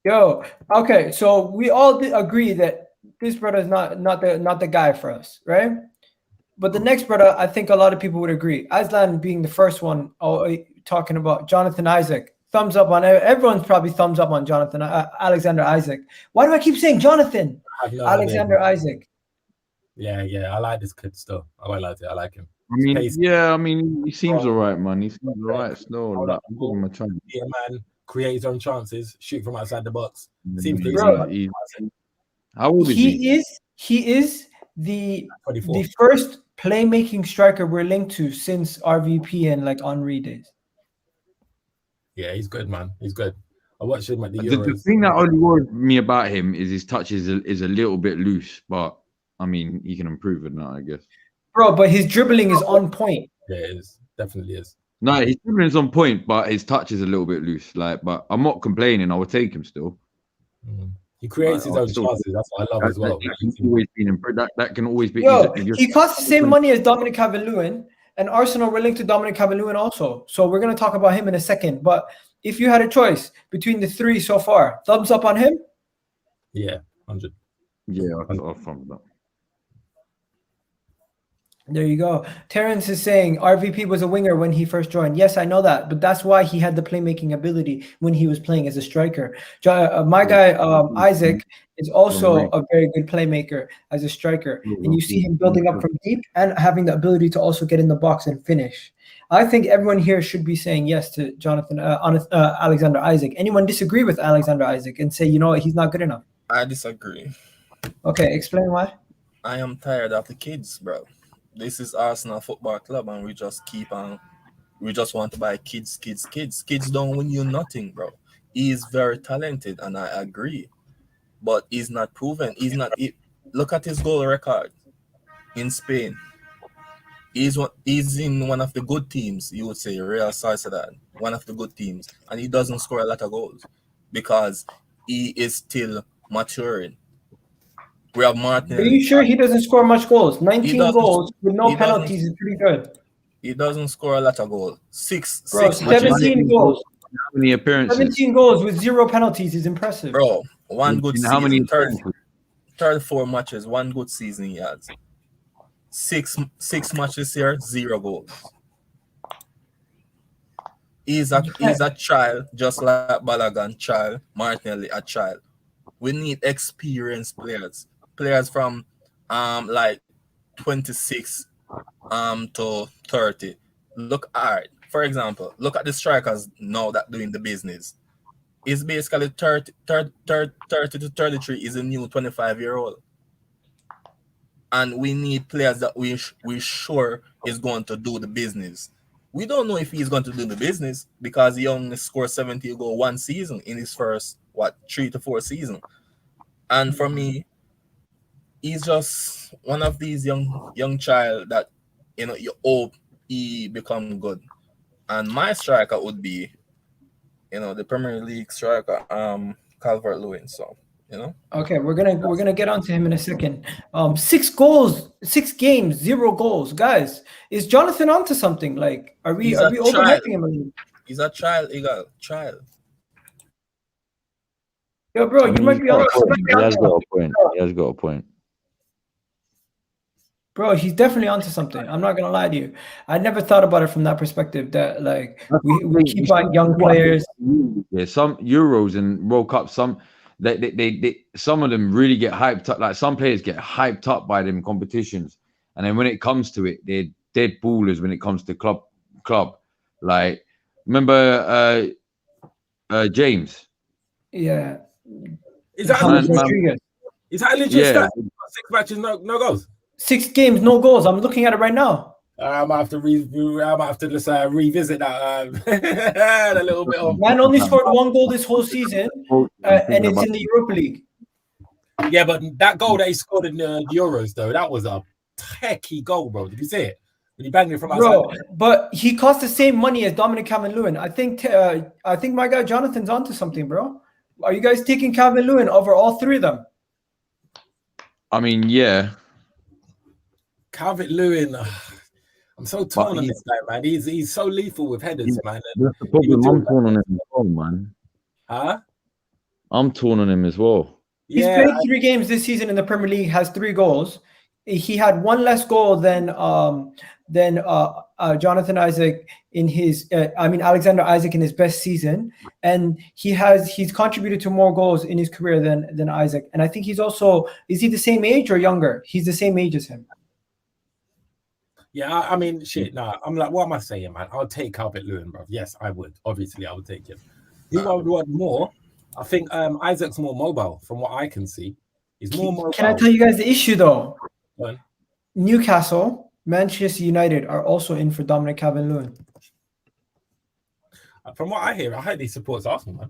Yo, okay, so we all agree that this brother is not the guy for us, right? But the next brother, I think a lot of people would agree. Aslan being the first one, talking about Jonathan Isak. Thumbs up on everyone's probably thumbs up on Jonathan Alexander Isak. Why do I keep saying Jonathan? I have no Alexander idea. Isak. Yeah. I like this kid still. I won't lie to you. I like him. I mean, Pace. yeah, I mean, he seems Bro. alright, man. He seems alright still. Hold Like, up. I'm giving him a chance. Be a man, create his own chances, shoot from outside the box. Seems to Bro. How old is he? He is the 24. first playmaking striker we're linked to since RVP and like Henry days. Yeah, he's good, man. He's good. I watched him at the The Euros. thing that only worries me about him is his touch is a little bit loose, but I mean, he can improve it now, I guess. Bro, but his dribbling is on point. Yeah, it is. Definitely is. No, his dribbling is on point, but his touch is a little bit loose. Like, but I'm not complaining. I would take him still. He creates his own still- chances. That's what I love as well. That can always be. Yo, if you're- he costs the same money as Dominic Calvert-Lewin, and Arsenal were linked to Dominic Calvert-Lewin also. So we're going to talk about him in a second. But if you had a choice between the three so far, thumbs up on him? Yeah, 100. Yeah, I'll from that. There you go. Terrence is saying RVP was a winger when he first joined. Yes, I know that, but that's why he had the playmaking ability when he was playing as a striker. My guy Isaac is also a very good playmaker as a striker, and you see him building up from deep and having the ability to also get in the box and finish. I think everyone here should be saying yes to Jonathan Alexander Isak. Anyone disagree with Alexander Isak and say, you know what, he's not good enough? I disagree. Okay, explain why. I am tired of the kids, bro. This is Arsenal Football Club, and we just keep on. We just want to buy kids. Kids don't win you nothing, bro. He is very talented, and I agree, but he's not proven. He's not. Look at his goal record in Spain. He's in one of the good teams. You would say Real Sociedad, one of the good teams, and he doesn't score a lot of goals because he is still maturing. We have Martin. Are you sure he doesn't score much goals? 19 goals with no he penalties is pretty good. He doesn't score a lot of goals. Six 17 goals. How many appearances? 17 goals with 0 penalties is impressive. Bro, one good season. How many? 34 matches, one good season he has. Six matches here, 0 goals. He's a child, just like Balogun, child, Martinelli, a child. We need experienced players from like 26 to 30. Look at, for example, look at the strikers now that doing the business. It's basically 30 to 33 is a new 25-year-old. And we need players that we sure is going to do the business. We don't know if he's going to do the business because he only scored 70 goals one season in his first 3 to 4 seasons. And for me, he's just one of these young child that you hope he become good. And my striker would be, the Premier League striker, CALVERT-LEWIN. So, Okay, we're gonna get onto him in a second. 6 goals, 6 games, 0 goals, guys. Is Jonathan onto something? Like, are we overhyping him a little? He's a child, child. Yo, bro, you might be on. He has got a point. Bro, he's definitely onto something. I'm not gonna lie to you. I never thought about it from that perspective. That like we keep on young players. Yeah, some Euros and World Cup, some of them really get hyped up. Like some players get hyped up by them competitions, and then when it comes to it, they're dead ballers. When it comes to club, like remember James? Yeah. Is that legit stat? 6 matches, no goals. 6 games, no goals. I'm looking at it right now. I might have to just revisit that a little bit. Man only scored 1 goal this whole season, and it's in the Europa League. Yeah, but that goal that he scored in the Euros, though, that was a techie goal, bro. Did you see it? When you banged it from outside. Bro, but he cost the same money as Dominic Calvert-Lewin. I think my guy Jonathan's onto something, bro. Are you guys taking Calvert-Lewin over all three of them? I mean, yeah. Calvert-Lewin, I'm so torn on this guy, man. He's so lethal with headers, man. That's the problem. I'm torn on him as well, man. Huh? I'm torn on him as well. He's played 3 games this season in the Premier League, has 3 goals. He had 1 less goal than Jonathan Isak in his Alexander Isak in his best season, and he's contributed to more goals in his career than Isak. And I think he's also, is he the same age or younger? He's the same age as him. Yeah, I mean, shit. Nah, I'm like, what am I saying, man? I'll take Calvert-Lewin, bro. Yes, I would. Obviously, I would take him. Who I would want more? I think Isak's more mobile, from what I can see. He's more mobile. Can I tell you guys the issue though? What? Newcastle, Manchester United are also in for Dominic Calvert-Lewin. From what I hear he supports Arsenal, man.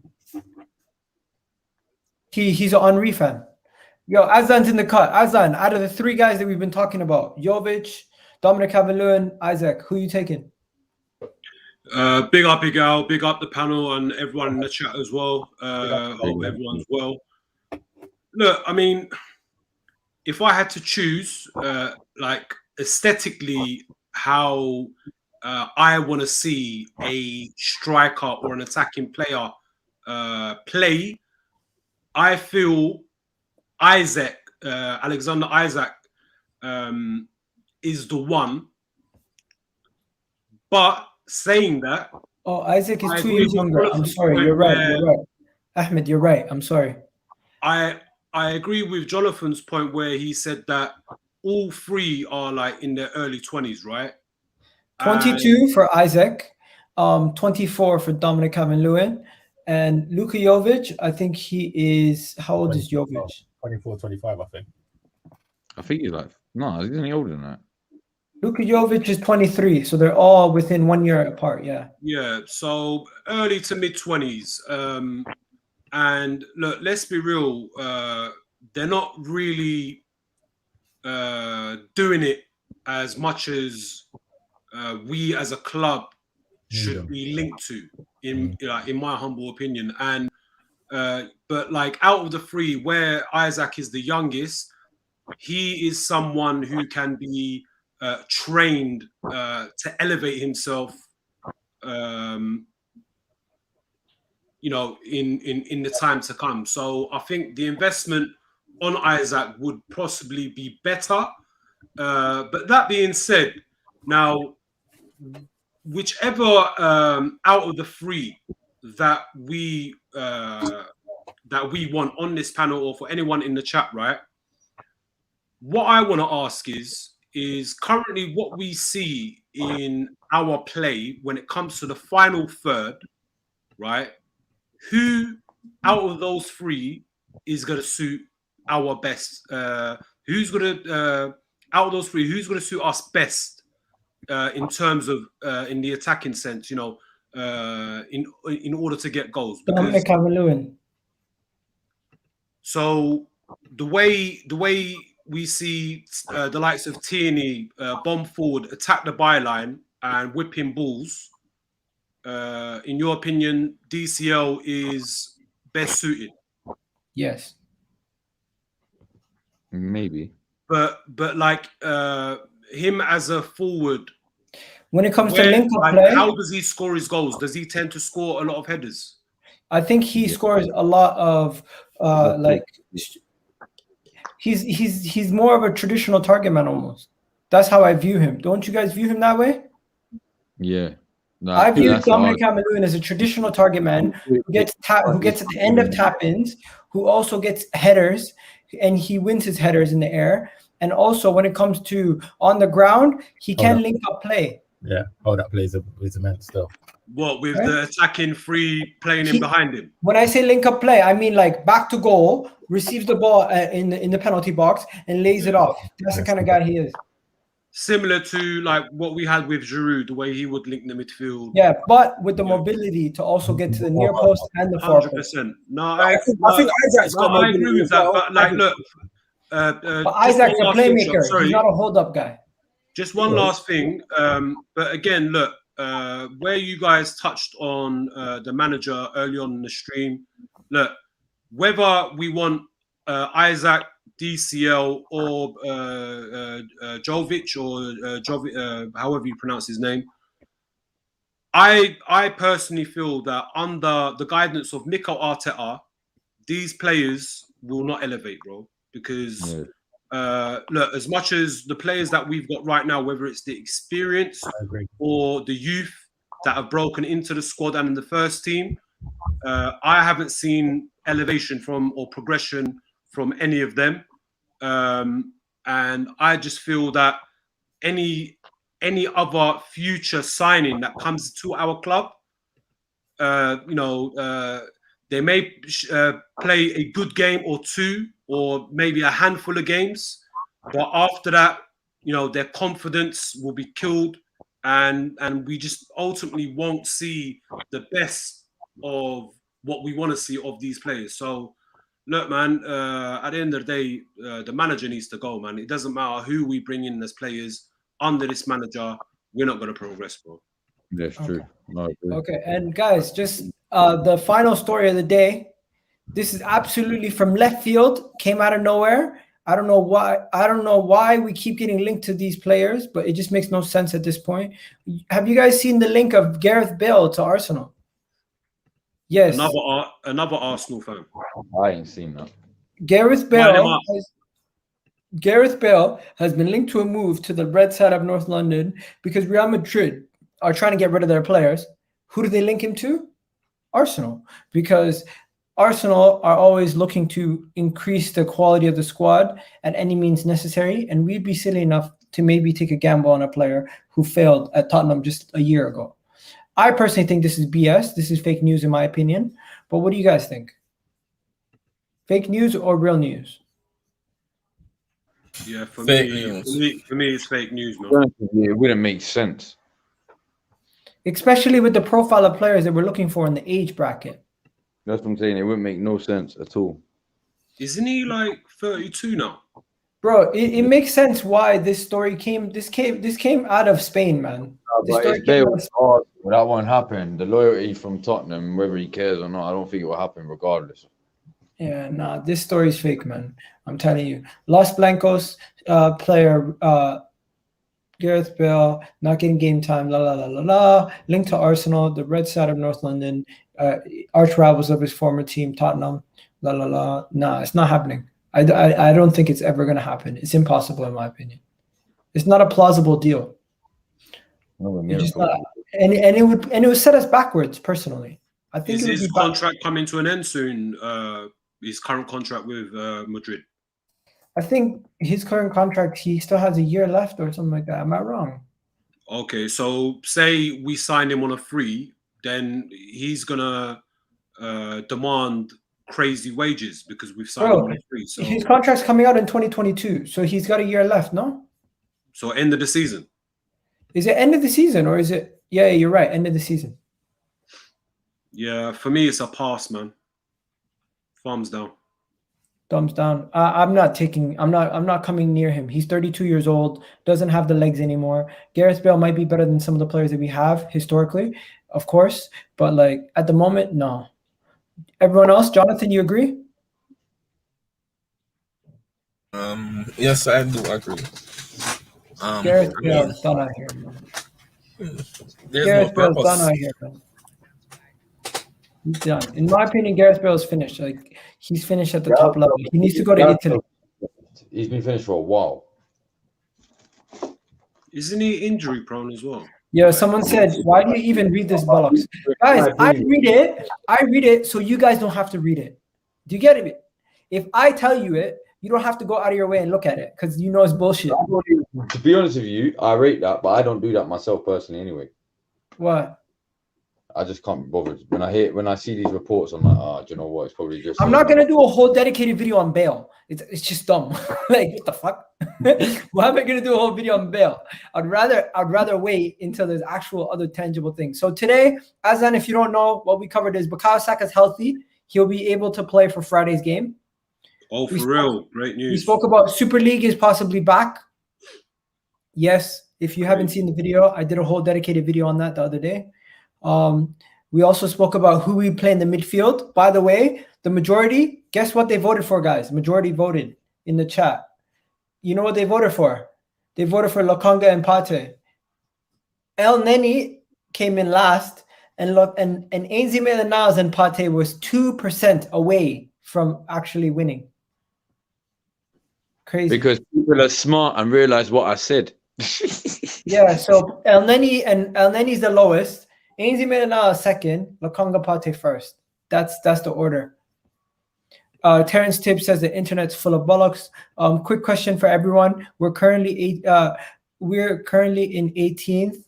He's an Henry fan. Yo, Azan's in the cut. Azan, out of the 3 guys that we've been talking about, Jovic, Dominic Calvert-Lewin, Isak, who are you taking? Big up, Big Al, big up the panel and everyone in the chat as well. Hope everyone's well. Look, I mean, if I had to choose, like aesthetically, how I want to see a striker or an attacking player play, I feel Isak, Alexander Isak, is the one. But saying that, Isak is 2 years younger. I'm sorry, you're right. You're right. Ahmed, you're right. I'm sorry. I agree with Jonathan's point where he said that all 3 are like in their early 20s, right? 22 for Isak, 24 for Dominic Calvert-Lewin, and Luka Jovic, I think he is, how old is Jovic? 24, 25, I think. I think he's like, no, isn't he older than that? Luka Jovic is 23, so they're all within 1 year apart, yeah. Yeah, so early to mid-20s. And look, let's be real, they're not really doing it as much as we as a club should be linked to, in my humble opinion. And but like out of the 3, where Isak is the youngest, he is someone who can be trained to elevate himself, in the time to come. So I think the investment on Isak would possibly be better. But that being said, now whichever out of the 3 that we want on this panel, or for anyone in the chat, right? What I want to ask is currently what we see in our play when it comes to the final third, right? Who out of those 3 is going to suit our best? Who's going to out of those 3? Who's going to suit us best in terms of in the attacking sense? In order to get goals. Dominic Calvert-Lewin. So the way we see the likes of Tierney bomb forward, attack the byline, and whipping balls. In your opinion, DCL is best suited? Yes. Maybe. But like him as a forward. When it comes to link-up play, how does he score his goals? Does he tend to score a lot of headers? I think he scores a lot of he's more of a traditional target man almost. That's how I view him. Don't you guys view him that way? Yeah. No, I view Dominic Calvert-Lewin as a traditional target man who gets at the end of tap-ins, who also gets headers, and he wins his headers in the air. And also when it comes to on the ground, he can link up play. Yeah, that plays is immense still. What with the attacking 3 playing in behind him? When I say link up play, I mean like back to goal, receives the ball in the penalty box and lays it off. That's the kind of guy he is. Similar to like what we had with Giroud, the way he would link the midfield. Yeah, but with the mobility to also get to the near post and the far post. 100%. No, I think Isak's got mobility. I agree with that. But like, look, but Isak's a playmaker. He's not a hold-up guy. Just one last thing. But again, look, where you guys touched on the manager early on in the stream, look, whether we want Isak, DCL, or Jovic, or however you pronounce his name, I personally feel that under the guidance of Mikel Arteta, these players will not elevate, bro. Because look, as much as the players that we've got right now, whether it's the experience or the youth that have broken into the squad and in the first team, I haven't seen elevation from or progression from any of them. And I just feel that any other future signing that comes to our club, they may play a good game or two, or maybe a handful of games, but after that, their confidence will be killed, and we just ultimately won't see the best of what we want to see of these players. So, look, man, at the end of the day, the manager needs to go, man. It doesn't matter who we bring in as players under this manager, we're not going to progress, bro. That's true. No, okay, and guys, just the final story of the day. This is absolutely from left field, came out of nowhere. I don't know why we keep getting linked to these players, but it just makes no sense at this point. Have you guys seen the link of Gareth Bale to Arsenal? Yes. Another Arsenal fan. I ain't seen that. Gareth Bale has been linked to a move to the red side of North London because Real Madrid are trying to get rid of their players. Who do they link him to? Arsenal. Because Arsenal are always looking to increase the quality of the squad at any means necessary, and we'd be silly enough to maybe take a gamble on a player who failed at Tottenham just a year ago. I personally think this is BS. This is fake news in my opinion. But what do you guys think? Fake news or real news? Yeah, for me, it's fake news, man. It wouldn't make sense. Especially with the profile of players that we're looking for in the age bracket. That's what I'm saying. It wouldn't make no sense at all. Isn't he like 32 now? Bro, it makes sense why this story came. This came out of Spain, man. But it's Bale, that won't happen. The loyalty from Tottenham, whether he cares or not, I don't think it will happen regardless. Yeah, nah, this story is fake, man. I'm telling you. Los Blancos player Gareth Bale not getting game time. La la la la la. Linked to Arsenal, the red side of North London. Arch rivals of his former team, Tottenham. La la la. Nah, it's not happening. I don't think it's ever going to happen. It's impossible, in my opinion. It's not a plausible deal. Just not, and it would set us backwards. Personally, I think is his contract coming to an end soon? His current contract with Madrid. I think his current contract, he still has a year left or something like that. Am I wrong? Okay, so say we sign him on a free, then he's gonna demand crazy wages because we've signed him on a free. So his contract's coming out in 2022, so he's got a year left, no? So end of the season. Is it end of the season or is it? Yeah, you're right, end of the season. Yeah, for me it's a pass, man. Thumbs down. Thumbs down. I'm not coming near him. He's 32 years old, doesn't have the legs anymore. Gareth Bale might be better than some of the players that we have historically, of course, but like at the moment, no. Everyone else, Jonathan, you agree? Yes, I do agree. Gareth Bale's done out here, man. Gareth Bale's done out here, man. He's done. In my opinion, Gareth Bale's finished. Like he's finished at the top level. He needs to go to Italy. He's been finished for a while. Isn't he injury prone as well? Yeah, someone said, why do you even read this bollocks? Guys, I read it so you guys don't have to read it. Do you get it? If I tell you it, you don't have to go out of your way and look at it because you know it's bullshit. To be honest with you, I rate that, but I don't do that myself personally anyway. What? I just can't be bothered. When I see these reports, I'm like, do you know what? It's probably just. I'm not gonna do a whole dedicated video on Bale. It's just dumb. Like what the fuck? Why am I gonna do a whole video on Bale? I'd rather wait until there's actual other tangible things. So today, Azan, if you don't know, what we covered is Bukayo Saka's healthy. He'll be able to play for Friday's game. Oh, for real? Great news. We spoke about Super League is possibly back. Yes, if you haven't seen the video, I did a whole dedicated video on that the other day. We also spoke about who we play in the midfield. By the way, the majority, guess what they voted for, guys? Majority voted in the chat. You know what they voted for? They voted for Lokonga and Pate. Elneny came in last, and Maitland Niles and Pate was 2% away from actually winning. Crazy. Because people are smart and realize what I said. Yeah, so Elneny's the lowest. Maitland Niles second. Lokonga Pate first. That's the order. Terrence Tibbs says the internet's full of bollocks. Quick question for everyone. We're currently in 18th.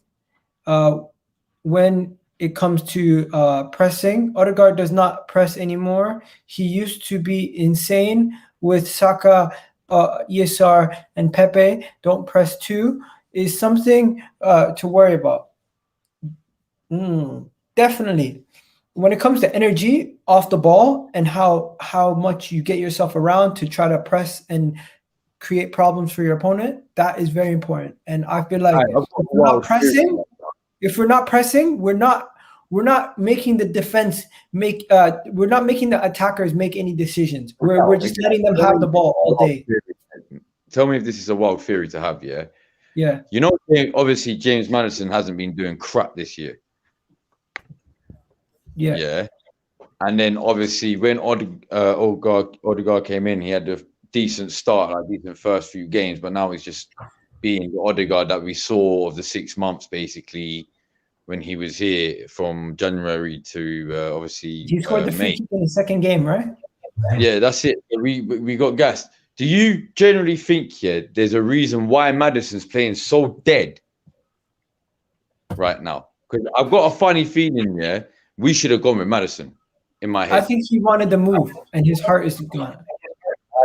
When it comes to pressing, Odegaard does not press anymore. He used to be insane with Saka, ESR, and Pepe. Don't press too. Is something to worry about. Definitely. When it comes to energy off the ball and how much you get yourself around to try to press and create problems for your opponent, that is very important. And I feel like if we're not pressing, we're not making the defense we're not making the attackers make any decisions. We're just letting them have the ball all day. Tell me if this is a wild theory to have, yeah? Yeah. You know, obviously James Maddison hasn't been doing crap this year. Yeah. Yeah. And then obviously when Odegaard came in, he had a decent start, like decent first few games, but now he's just being the Odegaard that we saw of the 6 months basically when he was here from January to obviously he scored the free May. kick in the second game, right? Yeah, that's it. We got gassed. Do you generally think there's a reason why Maddison's playing so dead right now? Because I've got a funny feeling, we should have gone with Maddison in my head. I think he wanted the move and his heart is gone.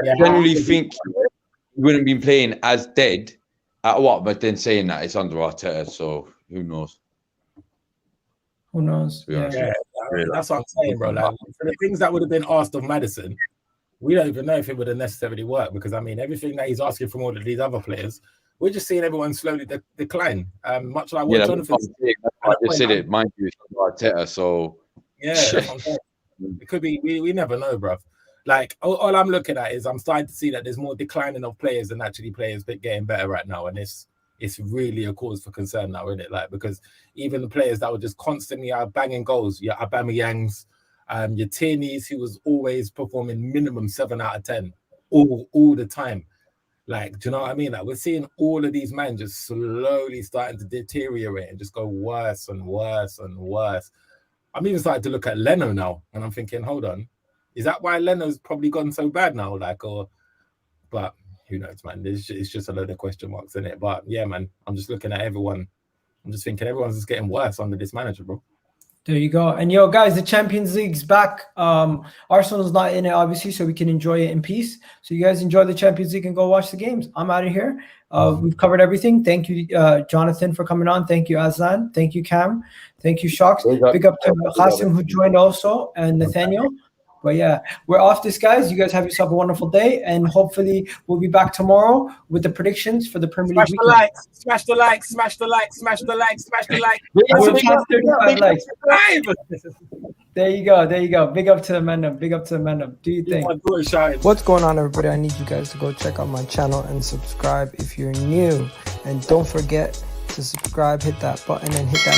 I generally think he wouldn't be playing as dead at what, but then saying that it's under Arteta, so who knows? Who knows? Yeah, that's what I'm saying, bro. Like, for the things that would have been asked of Maddison, we don't even know if it would have necessarily worked, because I mean, everything that he's asking from all of these other players, we're just seeing everyone slowly decline. Much like what Jonathan said. I just said it, mind you, it's under Arteta, so yeah, that's what I'm saying. It could be. We never know, bro. Like all I'm looking at is I'm starting to see that there's more declining of players than actually players getting better right now, and it's really a cause for concern now, isn't it? Like, because even the players that were just constantly out banging goals, your Aubameyangs, your Tierney's, who was always performing minimum 7 out of 10 all the time. Like, do you know what I mean? Like, we're seeing all of these men just slowly starting to deteriorate and just go worse and worse and worse. I'm even starting to look at Leno now, and I'm thinking, hold on, is that why Leno's probably gone so bad now? Like, but who knows, man? It's just a load of question marks in it. But yeah, man, I'm just looking at everyone. I'm just thinking everyone's just getting worse under this manager, bro. There you go. And yo, guys, the Champions League's back. Arsenal's not in it, obviously, so we can enjoy it in peace. So you guys enjoy the Champions League and go watch the games. I'm out of here. We've covered everything. Thank you, Jonathan, for coming on. Thank you, Aslan. Thank you, Cam. Thank you, Shocks. Big up to Qasim, who joined also, and Nathaniel. But yeah, we're off this, guys. You guys have yourself a wonderful day, and hopefully we'll be back tomorrow with the predictions for the Premier League. Smash the like. There you go. Big up to the man. Do you think? What's going on, everybody? I need you guys to go check out my channel and subscribe if you're new. And don't forget to subscribe, hit that button, and hit that